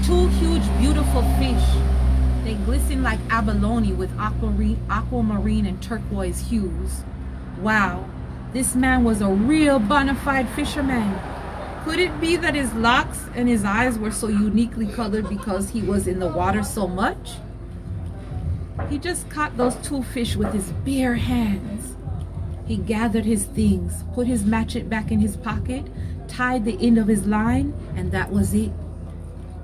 2 huge, beautiful fish. They glistened like abalone with aquamarine and turquoise hues. Wow, this man was a real bona fide fisherman. Could it be that his locks and his eyes were so uniquely colored because he was in the water so much? He just caught those 2 fish with his bare hands. He gathered his things, put his matchet back in his pocket, tied the end of his line, and that was it.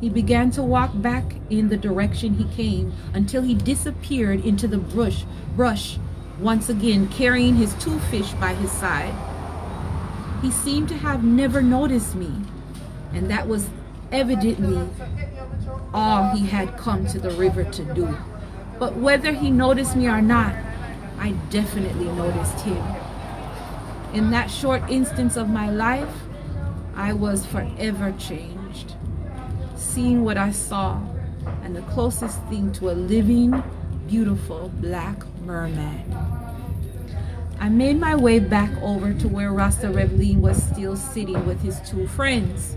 He began to walk back in the direction he came until he disappeared into the brush, once again carrying his 2 fish by his side. He seemed to have never noticed me, and that was evidently all he had come to the river to do. But whether he noticed me or not, I definitely noticed him. In that short instance of my life, I was forever changed. Seeing what I saw, and the closest thing to a living, beautiful black merman. I made my way back over to where Rasta Revlin was still sitting with his 2 friends.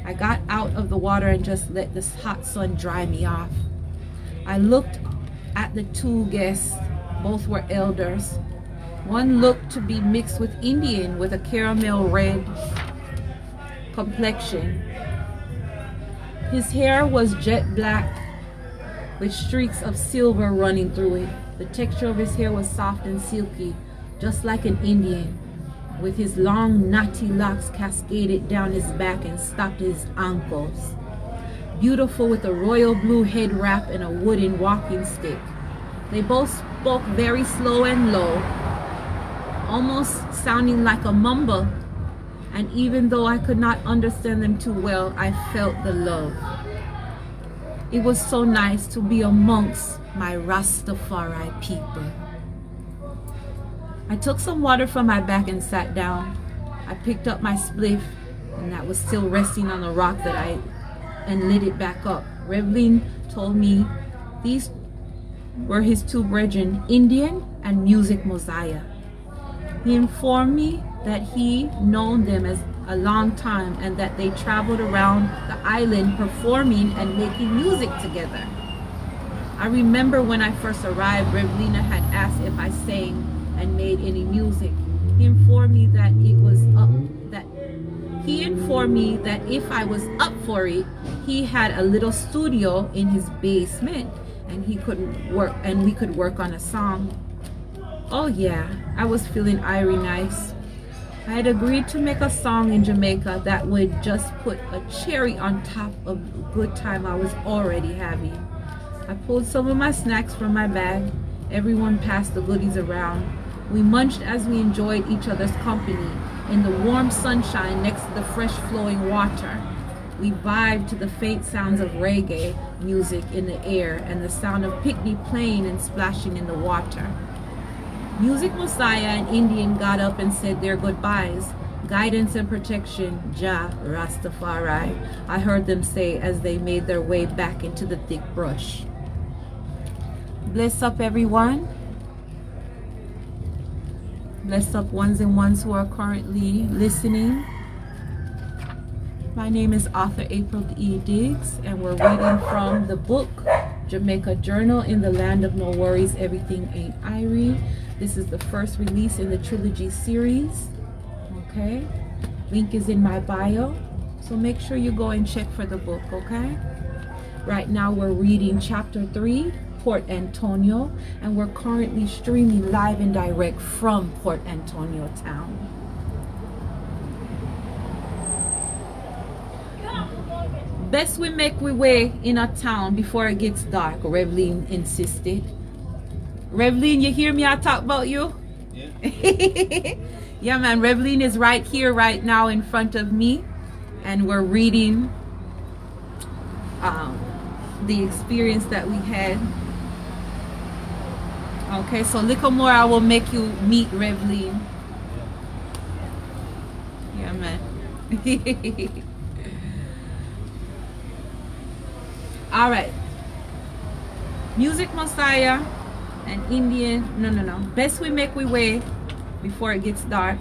I got out of the water and just let the hot sun dry me off. I looked at the 2 guests. Both were elders. One looked to be mixed with Indian with a caramel red complexion. His hair was jet black with streaks of silver running through it. The texture of his hair was soft and silky, just like an Indian, with his long knotty locks cascaded down his back and stopped at his ankles. Beautiful, with a royal blue head wrap and a wooden walking stick. They both spoke very slow and low, almost sounding like a mumble. And even though I could not understand them too well, I felt the love. It was so nice to be amongst my Rastafari people. I took some water from my back and sat down. I picked up my spliff, and that was still resting on the rock and lit it back up. Revlin told me these were his two brethren, Indian and Music Mosiah. He informed me that he known them as a long time and that they traveled around the island performing and making music together. I remember when I first arrived, Revlina had asked if I sang and made any music. He informed me that if I was up for it, he had a little studio in his basement and we could work on a song. Oh yeah, I was feeling irie nice. I had agreed to make a song in Jamaica that would just put a cherry on top of the good time I was already having. I pulled some of my snacks from my bag. Everyone passed the goodies around. We munched as we enjoyed each other's company in the warm sunshine next to the fresh flowing water. We vibed to the faint sounds of reggae music in the air and the sound of picnic playing and splashing in the water. Music Mosiah and Indian got up and said their goodbyes. Guidance and protection, Jah Rastafari, I heard them say as they made their way back into the thick brush. Bless up everyone. Bless up ones and ones who are currently listening. My name is author April E. Diggs, and we're reading from the book Jamaica Journal in the Land of No Worries, Everything Ain't Irie. This is the first release in the Trilogy series. Okay, link is in my bio, so make sure you go and check for the book. Okay, right now we're reading chapter 3, Port Antonio, and we're currently streaming live and direct from Port Antonio town. Best we make we way in a town before it gets dark, Revlin insisted. Revlin, you hear me? I talk about you? Yeah. Yeah, man. Revlin is right here, right now in front of me. And we're reading the experience that we had. Okay, so little more I will make you meet Revlin. Yeah, man. All right. Music Mosiah and Indian, no. Best we make we way before it gets dark,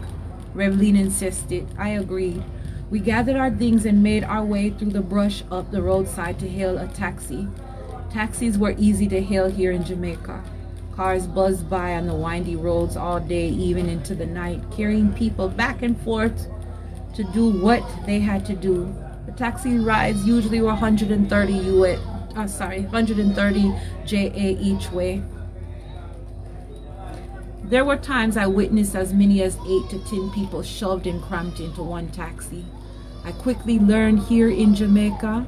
Revlin insisted. I agreed. We gathered our things and made our way through the brush up the roadside to hail a taxi. Taxis were easy to hail here in Jamaica. Cars buzzed by on the windy roads all day, even into the night, carrying people back and forth to do what they had to do. The taxi rides usually were 130 JA each way. There were times I witnessed as many as 8 to 10 people shoved and crammed into one taxi. I quickly learned here in Jamaica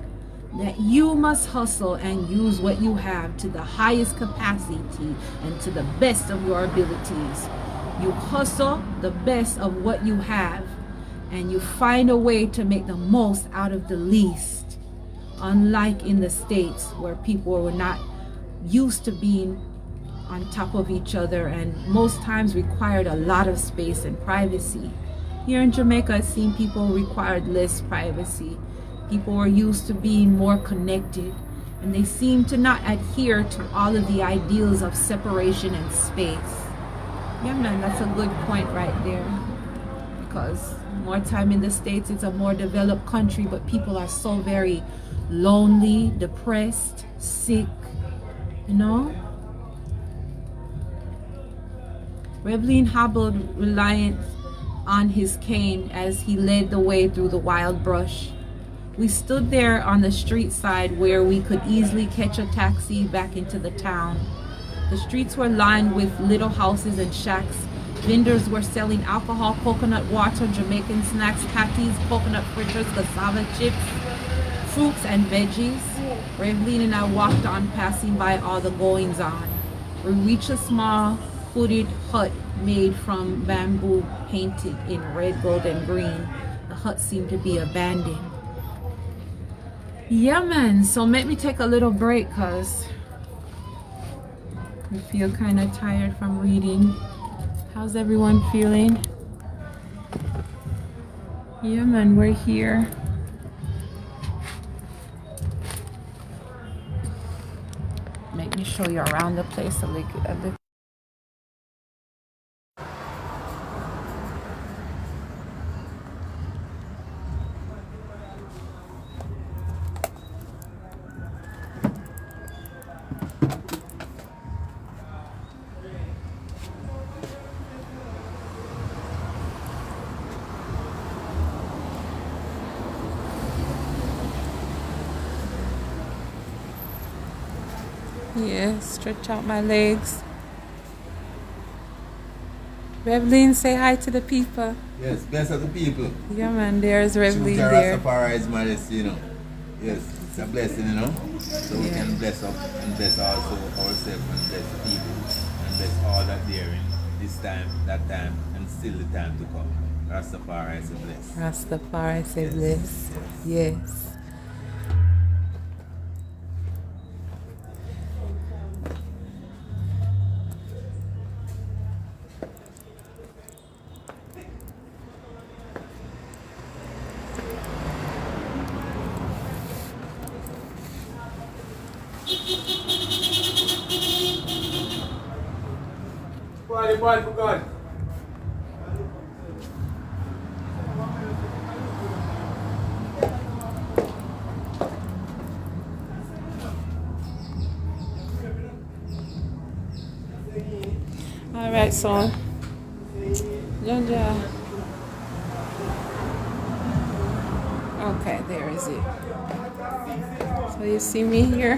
that you must hustle and use what you have to the highest capacity and to the best of your abilities. You hustle the best of what you have, and you find a way to make the most out of the least. Unlike in the States, where people were not used to being on top of each other and most times required a lot of space and privacy. Here in Jamaica, it seemed people required less privacy. People were used to being more connected, and they seemed to not adhere to all of the ideals of separation and space. Yeah, man, that's a good point right there. Because more time in the States, it's a more developed country, but people are so very lonely, depressed, sick, you know? Revlin hobbled reliant on his cane as he led the way through the wild brush. We stood there on the street side where we could easily catch a taxi back into the town. The streets were lined with little houses and shacks. Vendors were selling alcohol, coconut water, Jamaican snacks, patties, coconut fritters, cassava chips, fruits and veggies. Revlin and I walked on, passing by all the goings on. We reach a small hooded hut made from bamboo painted in red, gold, and green. The hut seemed to be abandoned. Yeah, man. So let me take a little break because I feel kind of tired from reading. How's everyone feeling? Yeah, man. We're here. Make me show you around the place a little. Yeah, stretch out my legs. Revlin, say hi to the people. Yes, best of the people. Yeah, man, there's Revlin Choose there. Rastafari's majesty, you know. Yes, it's a blessing, you know. So we can bless up and bless also ourselves and bless the people and bless all that there in this time, that time, and still the time to come. Rastafari say bless. Rastafari say Yes, bless. Yes. All right, so Jaja. Okay, there is it. So you see me here?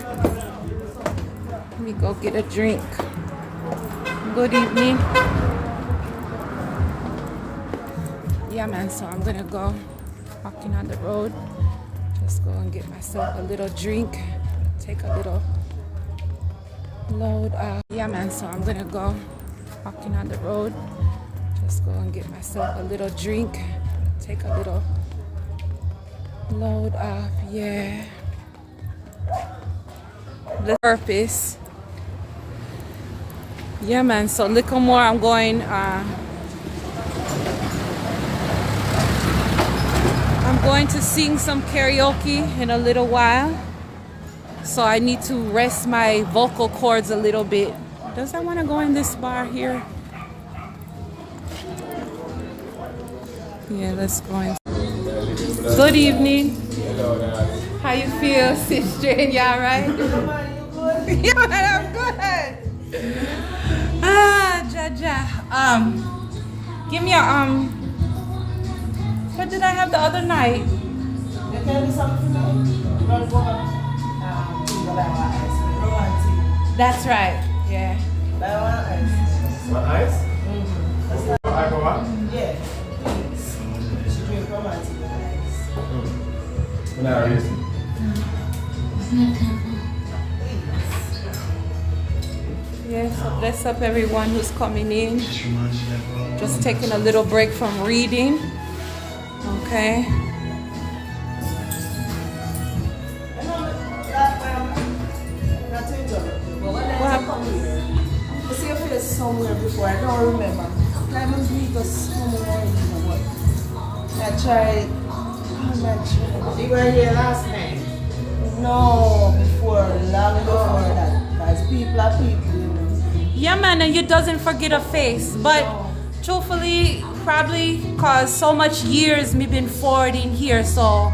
Let me go get a drink. Good evening. Yeah, man, so I'm gonna go walking on the road. Just go and get myself a little drink. Take a little load off. Yeah, man, so I'm gonna go walking on the road. Just go and get myself a little drink. Take a little load off. Yeah. The purpose. Yeah, man, so little more I'm going to sing some karaoke in a little while. So I need to rest my vocal cords a little bit. Does I want to go in this bar here? Yeah, let's go in. Good evening. How you feel, sister? Y'all right? Yeah, I'm good. Jaja. Give me a what did I have the other night? You tell me something for me? You want to go on romantic. That's right. Yeah. Buy one ice. What ice? Mm-hmm. I go what? Yeah. Please. You should drink romantic with ice. When I reason. Yeah, so bless up everyone who's coming in. Just taking a little break from reading. Okay. I see your face somewhere before. I don't remember. I must meet us somewhere. I tried. I'm not sure. You were here last night? No, before, long before that. Because people are people, you know. Yeah, man, and you doesn't forget a face. But truthfully, probably because so much years me been forwarding here, so,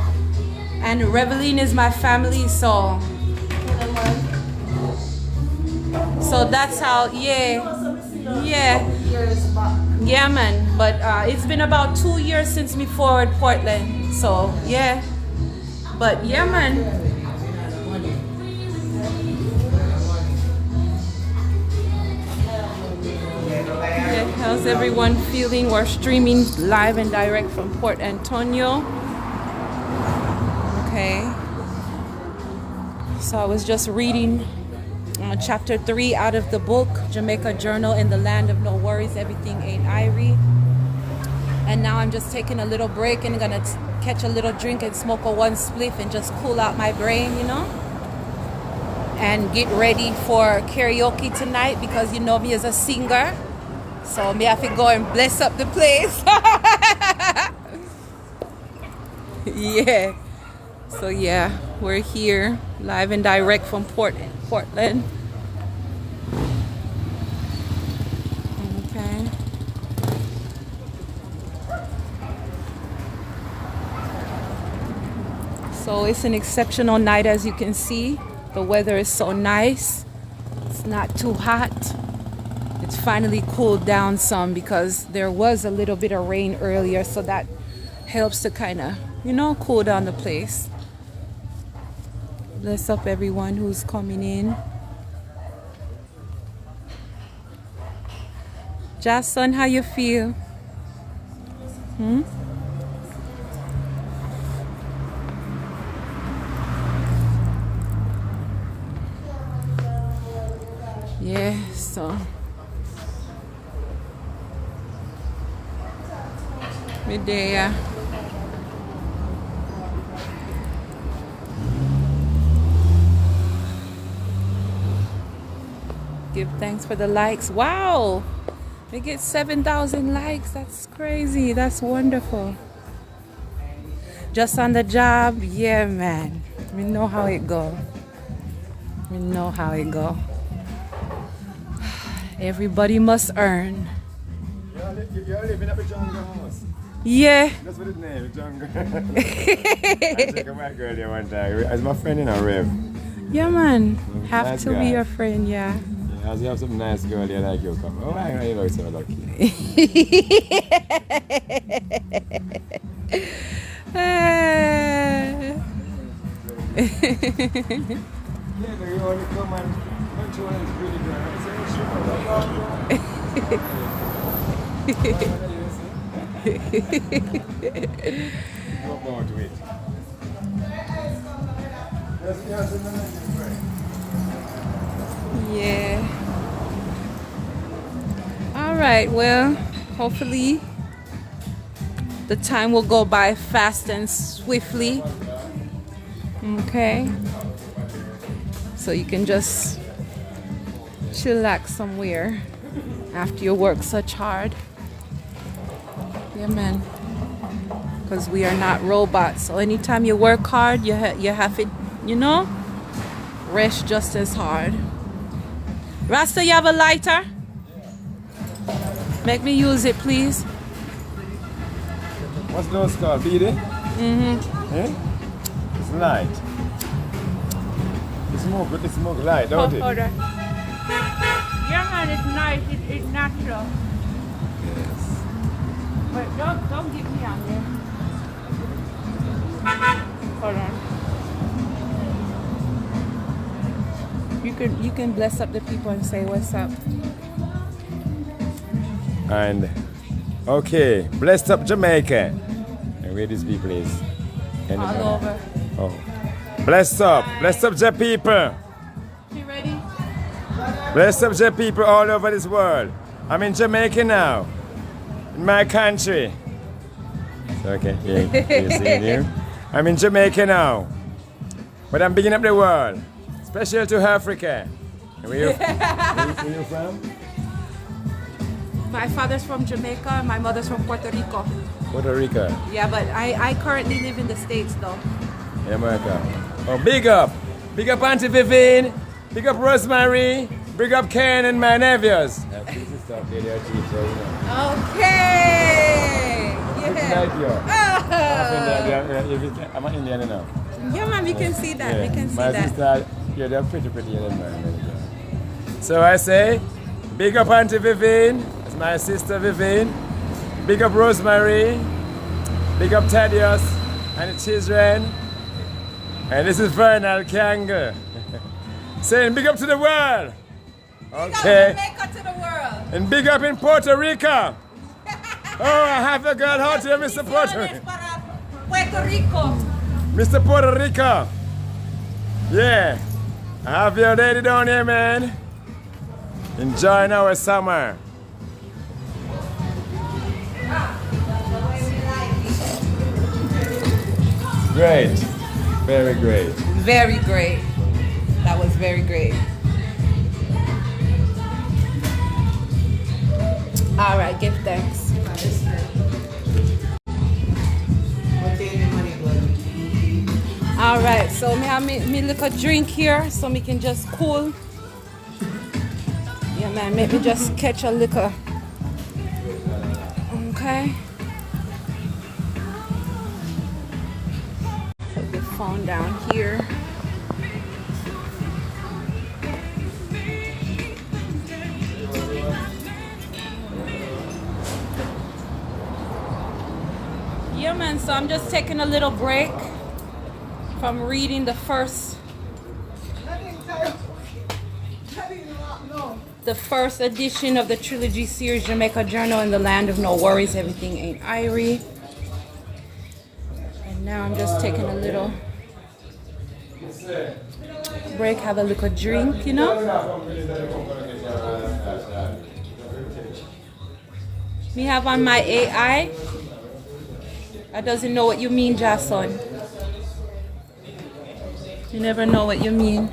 and Reveline is my family, so that's how, yeah, man, but it's been about 2 years since me forward Portland, so yeah, but yeah, man. Yeah, how's everyone feeling? We're streaming live and direct from Port Antonio. Okay, so I was just reading chapter 3 out of the book, Jamaica Journal in the Land of No Worries, Everything Ain't Irie. And now I'm just taking a little break and gonna catch a little drink and smoke a one spliff and just cool out my brain, you know? And get ready for karaoke tonight because you know me as a singer. So me have to go and bless up the place. Yeah. So yeah, we're here live and direct from Portland. Okay. So it's an exceptional night, as you can see. The weather is so nice. It's not too hot. It's finally cooled down some because there was a little bit of rain earlier, so that helps to kind of, you know, cool down the place. Bless up everyone who's coming in. Jason, how you feel? Yeah, so midday. Give thanks for the likes. Wow, we get 7,000 likes. That's crazy. That's wonderful. Just on the job. Yeah, man. We know how it go. We know how it go. Everybody must earn. You're living up a jungle house. Yeah. That's what it's named, jungle. I took a white girl there one time. As my friend in a Rev. Yeah, man. Have Nice to guy. be your friend, yeah. Yeah, as you have some nice girl there like you come. Oh, I know you look so lucky. Yeah, but you only come and control is really good. I say, go about it. Yeah. All right, well, hopefully the time will go by fast and swiftly. Okay. So you can just chillax somewhere after you work such hard. Yeah, man. Because we are not robots. So anytime you work hard, you have to, you know, rest just as hard. Rasta, you have a lighter? Make me use it, please. What's those called? Beady? Eh? It's light. It's smoke light, don't it? Hold on. Yeah, man, it's nice. It's natural. Yes. But don't get me on there. Hold on. You can bless up the people and say what's up. And okay, blessed up Jamaica. And where these people is? All over. Oh. Blessed up J people. You ready? Blessed up J people all over this world. I'm in Jamaica now. In my country. Okay, you see here? I'm in Jamaica now. But I'm bigging up the world. Special to Africa. And where you from? My father's from Jamaica and my mother's from Puerto Rico. Puerto Rico. Yeah, but I currently live in the States though. In America. Oh, big up. Big up Auntie Vivian. Big up Rosemary. Big up Ken and my nephews. Okay. I'm an Indian now. Yeah, man, we can see that. Yeah. We can see My that. sister, yeah, they're pretty Indian man. So I say, big up Auntie Vivian. That's my sister Vivian. Big up Rosemary. Big up Thaddeus and the children. And this is Vernal Kangle. Saying big up to the world. Okay. Big up Jamaica to the world. And big up in Puerto Rico. Oh, I have a girl out here, Mr. Puerto Rico. Puerto Rico. Mr. Puerto Rico. Yeah. I have your lady down here, man. Enjoying our summer. Great. Very great. Very great. That was very great. All right, give thanks. All right, so me have me little drink here so me can just cool. Yeah, man, make me just catch a liquor. Okay. Put the phone down here. Yeah, man, so I'm just taking a little break from reading the first edition of the Trilogy series, Jamaica Journal in the Land of No Worries, Everything Ain't Irie. And now I'm just taking a little break, have a little drink, you know. Me have on my AI. I doesn't know what you mean, Jason. You never know what you mean.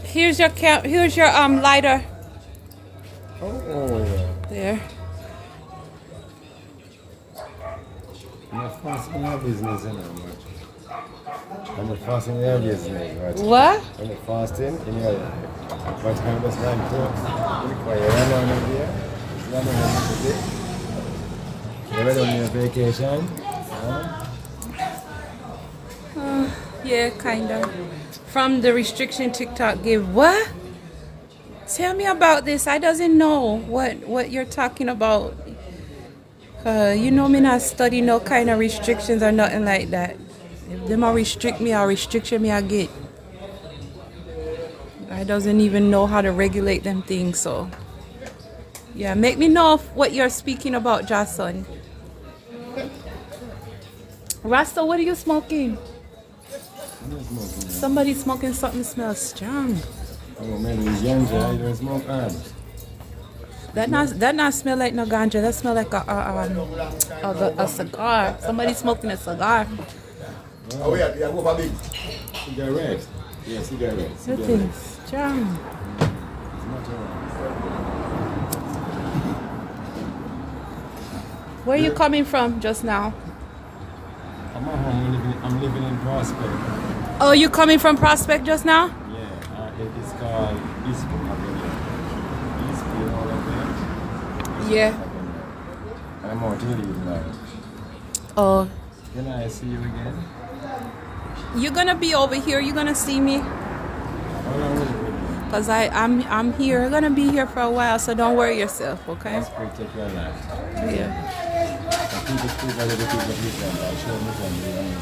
Here's your lighter. Oh, yeah. There. I'm not fasting your business, you know, much. I'm not fasting your business, right? What? I'm not fasting in your but I'm just trying to require you know over there. It's not over there. You ever done your vacation? Huh? Yeah, kinda. From the restriction TikTok give. What? Tell me about this. I doesn't know what you're talking about. You know me not study no kind of restrictions or nothing like that. If them a restrict me or restriction me I get. I doesn't even know how to regulate them things, so yeah, make me know what you're speaking about, Jason. Rasta, what are you smoking? Somebody smoking something smells strong. Oh, maybe it's ganja, you don't smoke herbs. That not smell like no ganja. That smell like a cigar. Somebody smoking a cigar. Oh yeah, go for big. Cigarette. Yeah, cigarette. That thing's strong. Where are you coming from just now? I'm at home. I'm living in Prospect. Oh, you coming from Prospect just now? Yeah, it's called Eastwood Avenue. Eastwood all of that. Yeah. And I'm out to leave now. Oh. Can I see you again? You're gonna be over here. You're gonna see me. How long will it be? Cause I'm here. I'm gonna be here for a while, so don't worry yourself, okay? That's great. Take your life. Yeah. People speak a little bit of different. I'll show me something.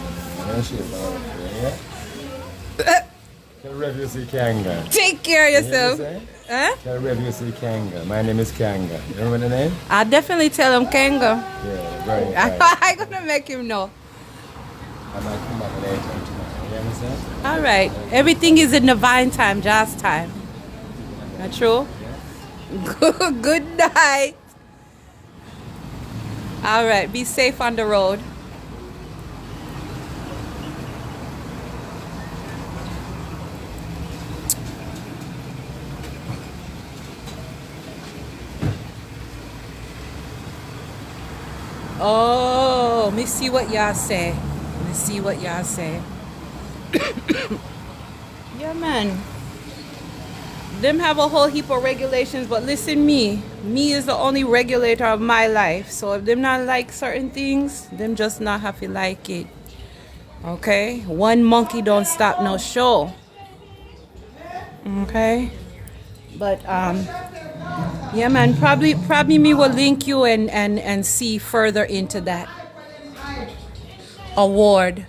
I'll show you about it. Yeah? Tell Rev you see Kanga. Take care of yourself. Huh? Tell Rev you see Kanga. My name is Kanga. You remember the name? I'll definitely tell him Kenga. Yeah, very fine. I'm gonna make him know. I might come back later tonight. You understand? All right. Everything is in divine time, just time. Not true? Good night. All right. Be safe on the road. Oh, let me see what y'all say. Let me see what y'all say. Yeah, man. Them have a whole heap of regulations, but listen, me is the only regulator of my life. So if them not like certain things, them just not have to like it. Okay? One monkey don't stop no show. Okay? But yeah, man, probably me will link you and see further into that. award.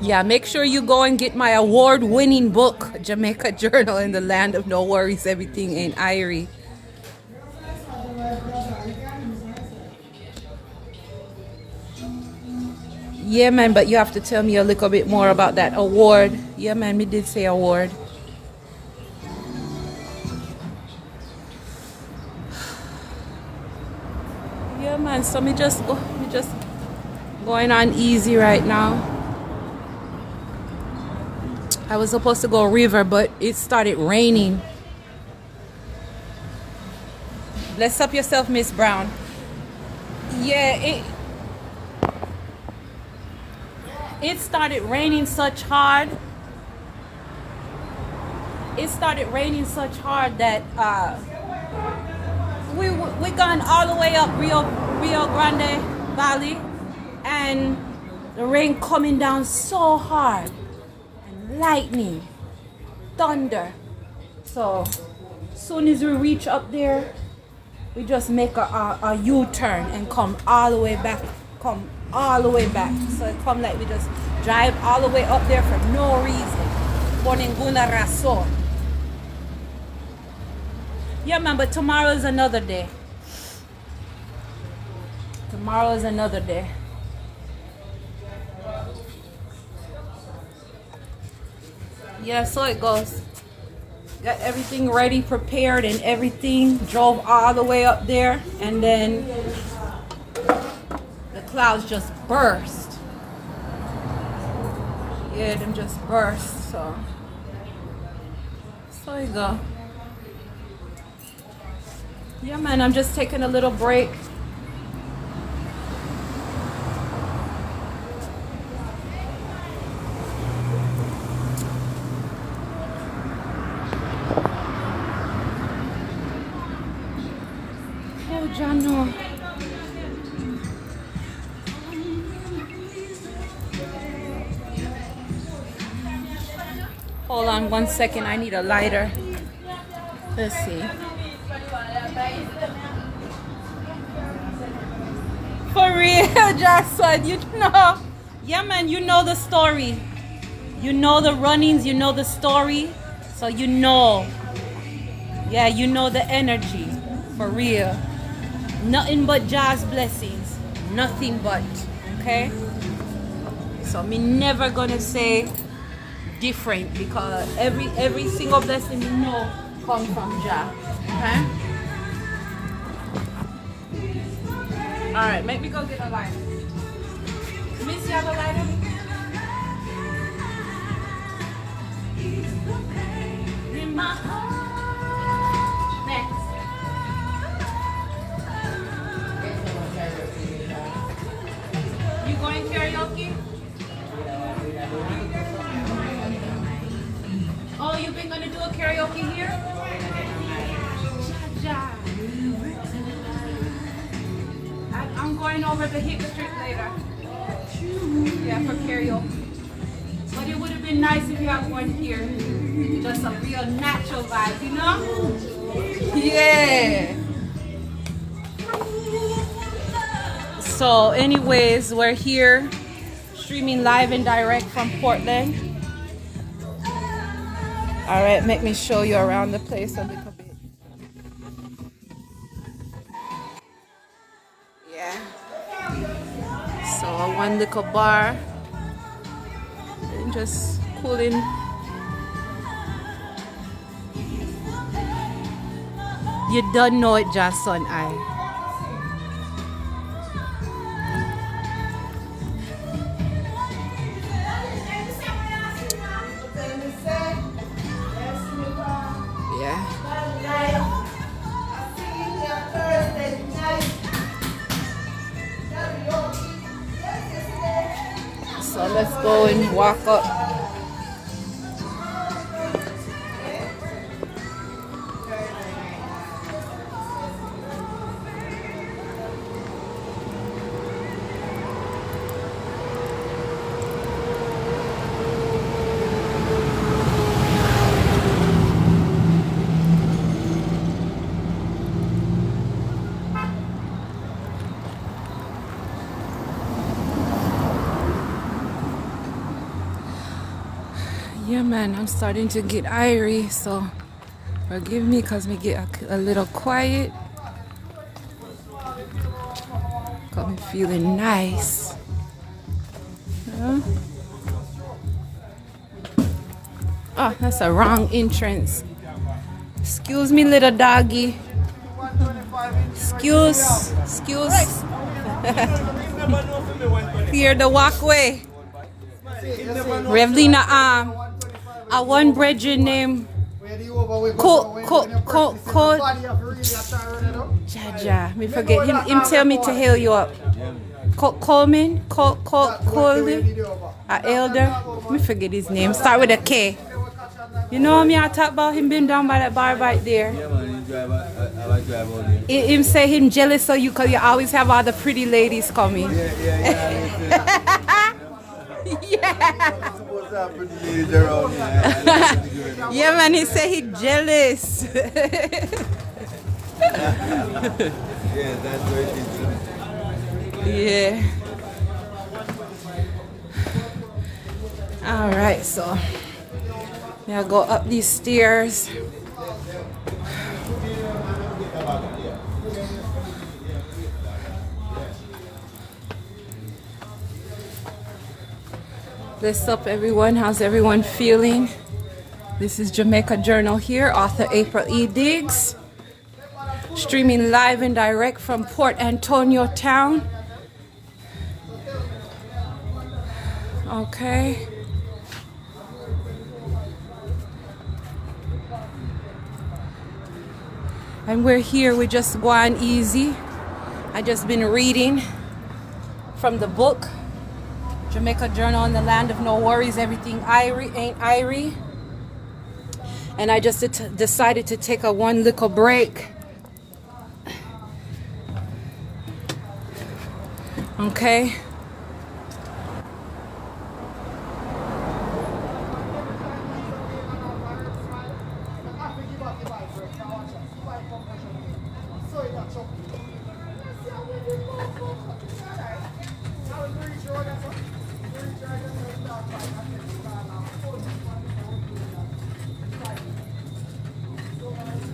Yeah, make sure you go and get my award-winning book, Jamaica Journal in the Land of No Worries, Everything Ain't Irie. Yeah, man, but you have to tell me a little bit more about that award. Yeah, man, me did say award. Yeah, man, so me just going on easy right now. I was supposed to go river, but it started raining. Bless up yourself, Miss Brown. Yeah, it started raining such hard. It started raining such hard that we gone all the way up Rio Grande Valley, and the rain coming down so hard, and lightning, thunder. So soon as we reach up there, we just make a U-turn and come all the way back. So it come like we just drive all the way up there for no reason. Por ninguna razón. Yeah, man, but tomorrow is another day. Tomorrow is another day. Yeah, so it goes. Got everything ready, prepared, and everything. Drove all the way up there, and then the clouds just burst. Yeah, them just burst. So you go. Yeah, man, I'm just taking a little break. Oh, Jano. Hold on 1 second, I need a lighter. Let's see. For real, Jackson, you know. Yeah, man, you know the story. You know the runnings, you know the story. So you know. Yeah, you know the energy. For real. Nothing but Jazz blessings. Nothing but. Okay? So me never gonna say different, because every single blessing you know come from Jah. Okay? Alright, make me go get a lighter. Miss, you have a lighter? In my heart. Next. You going karaoke? Oh, you've been gonna do a karaoke here? I'm going over to Hip Street later. Yeah, for karaoke. But it would have been nice if you had one here. Just a real natural vibe, you know? Yeah. So anyways, we're here streaming live and direct from Portland. All right, make me show you around the place a little bit. Yeah. So one little bar and just cooling. You don't know it, just on eye. So let's go and walk up. man, I'm starting to get irie, so forgive me because me get a little quiet. Got me feeling nice. Huh? Oh, that's a wrong entrance. Excuse me, little doggy. Excuse. Clear the walkway. Revlina, a one brethren named Jaja. Me forget him. Him tell me to hail you up. Coleman, Coley, a elder. Me forget his name. Start with a K. You know me, I talk about him being down by that bar right there. Yeah, man, he drive out there. Him say him jealous of you because you always have all the pretty ladies coming. Yeah. Yeah. Supposed to have pretty ladies around here. Yeah, man, he say he jealous. Yeah, that's what it is. Yeah. All right, so now go up these stairs. Bless up, everyone. How's everyone feeling? This is Jamaica Journal here, author April E. Diggs, streaming live and direct from Port Antonio town. Okay. And we're here, we just going easy. I just been reading from the book, Jamaica Journal in the Land of No Worries, Everything Irie Ain't Irie. And I just decided to take a one little break. Okay.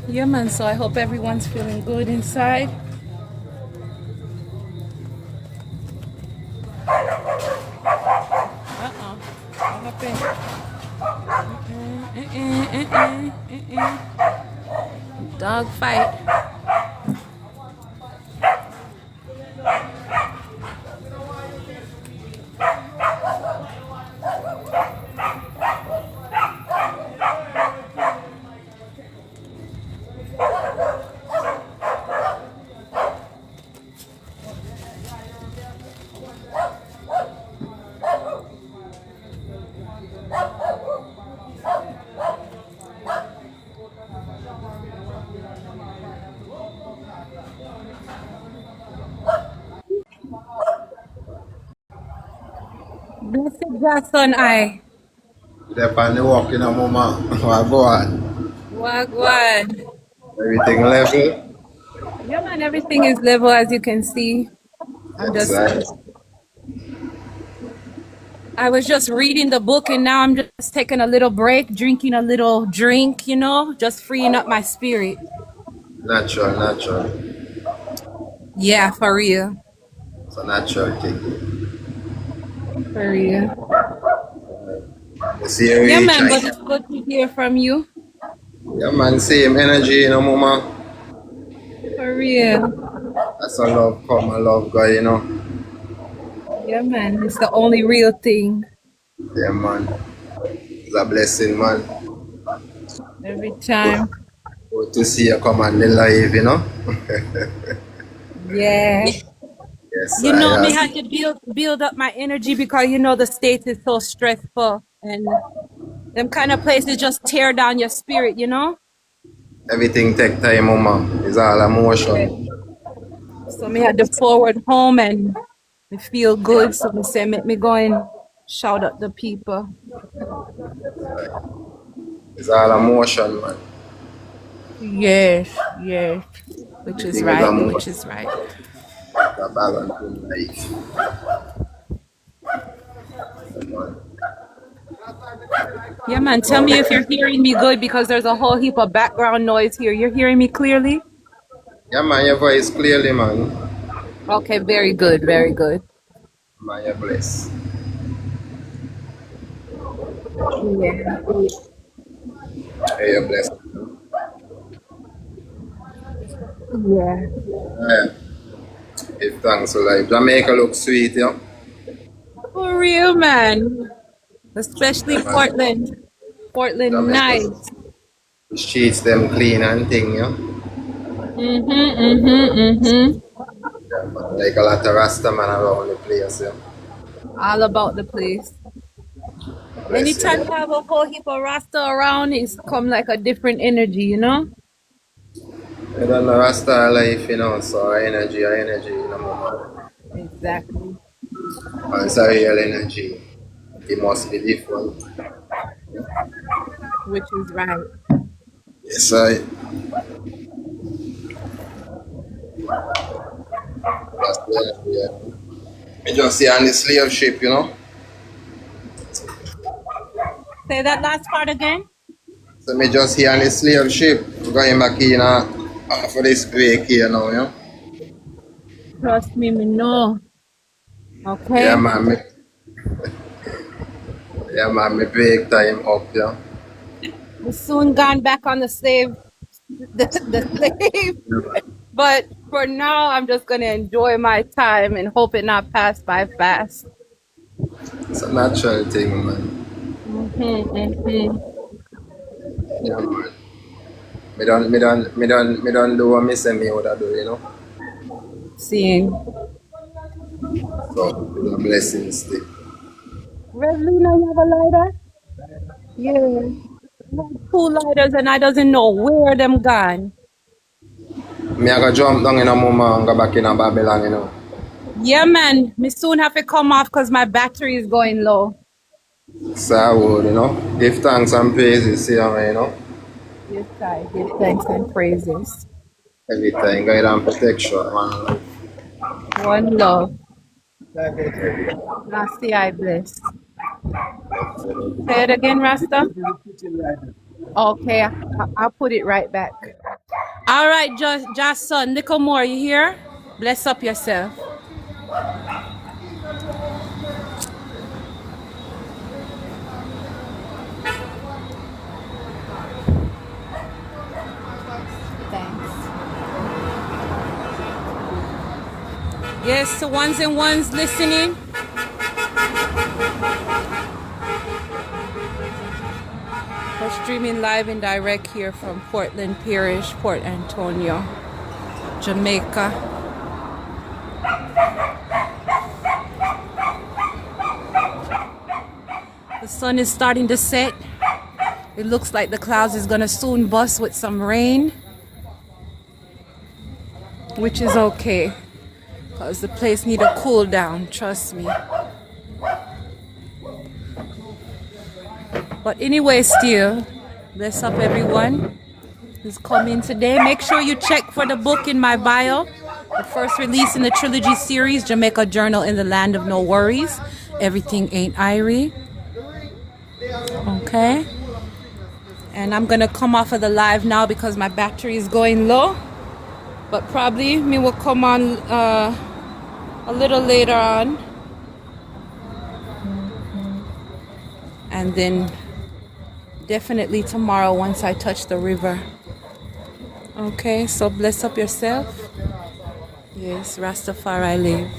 Yeah, man, so I hope everyone's feeling good inside. What happened? Dog fight. Blessed Jackson, I. They're finally walking a mama. Wagwan. Wagwan. Everything level. Yeah, man, everything is level as you can see. Yes, right. I was just reading the book and now I'm just taking a little break, drinking a little drink, you know, just freeing up my spirit. Natural. Yeah, for real. It's a natural thing. For real. You see how Yeah, we man, try. but it's good to hear from you. Yeah, man, same energy, you know, mama. For real. That's a love come, a love go, you know. Yeah, man, it's the only real thing. Yeah, man. It's a blessing, man. Every time. Good to see you come on the live, you know. Yeah. Yes, You know, I me had to build up my energy because you know the state is so stressful and them kind of places just tear down your spirit, you know? everything take time, mama. It's all Yeah. emotion. So me had to forward home and me feel good. So me say make me go and shout at the people. It's all emotion, man. Yes. Which is Everything is right, emotion. which is right. The balance in life. Yeah, man. Tell me if you're hearing me good because there's a whole heap of background noise here. You're hearing me clearly? Yeah, man, your voice clearly, man. Okay, very good, very good. Man, you're blessed. Yeah. Yeah, you're blessed. Yeah. Yeah. Give thanks for life. Jamaica looks sweet, yeah. For real, man. Especially Yeah, man. Portland. Portland, Jamaica, nice. the streets them clean and thing, yeah. Mm-hmm. Yeah, man. Like a lot of Rasta man around the place, yeah. All about the place. Bless you, Anytime yeah. you have a whole heap of Rasta around, it's come like a different energy, you know? I don't know Rasta life, you know, so our energy, you know, man. Exactly. And it's a real energy. It must be different. Which is right. Yes, I. That's the energy, yeah. Me just see on the slave ship, you know. Say that last part again. So me just here on the slave ship, going back in for this break here now, you know. Trust me know. Yeah, Okay. man, me break time up, yeah. We soon gone back on the slave, the slave. But for now, I'm just gonna enjoy my time and hope it not pass by fast. It's a natural thing, man. Mm-hmm. Yeah, man. Me don't do what me say me would do, you know. Seeing. So it's a blessing still. Revelina, you have a lighter? Yeah. I have two lighters and I doesn't know where them gone. Me I go jump down in a moment and go back in a Babylon, you know. Yeah, man. Me soon have to come off because my battery is going low. So I would, you know. Give thanks and praises, see how you know. Yes, I give thanks and praises. Every time, guide and protection, man. One love. Nasty I bless. Say it again, Rasta. Okay, I'll put it right back. All right, just son, little more. You hear? Bless up yourself. Thanks. Yes, to ones and ones listening. We're streaming live and direct here from Portland Parish, Port Antonio, Jamaica. The sun is starting to set. It looks like the clouds is gonna soon bust with some rain, which is okay, because the place need a cool down, trust me. But anyway, still, bless up everyone who's coming today. Make sure you check for the book in my bio. The first release in the Trilogy series, Jamaica Journal in the Land of No Worries. Everything Ain't Irie. Okay. And I'm gonna come off of the live now because my battery is going low. But probably me will come on a little later on. And then definitely tomorrow once I touch the river. Okay, so bless up yourself. Yes, Rastafari live.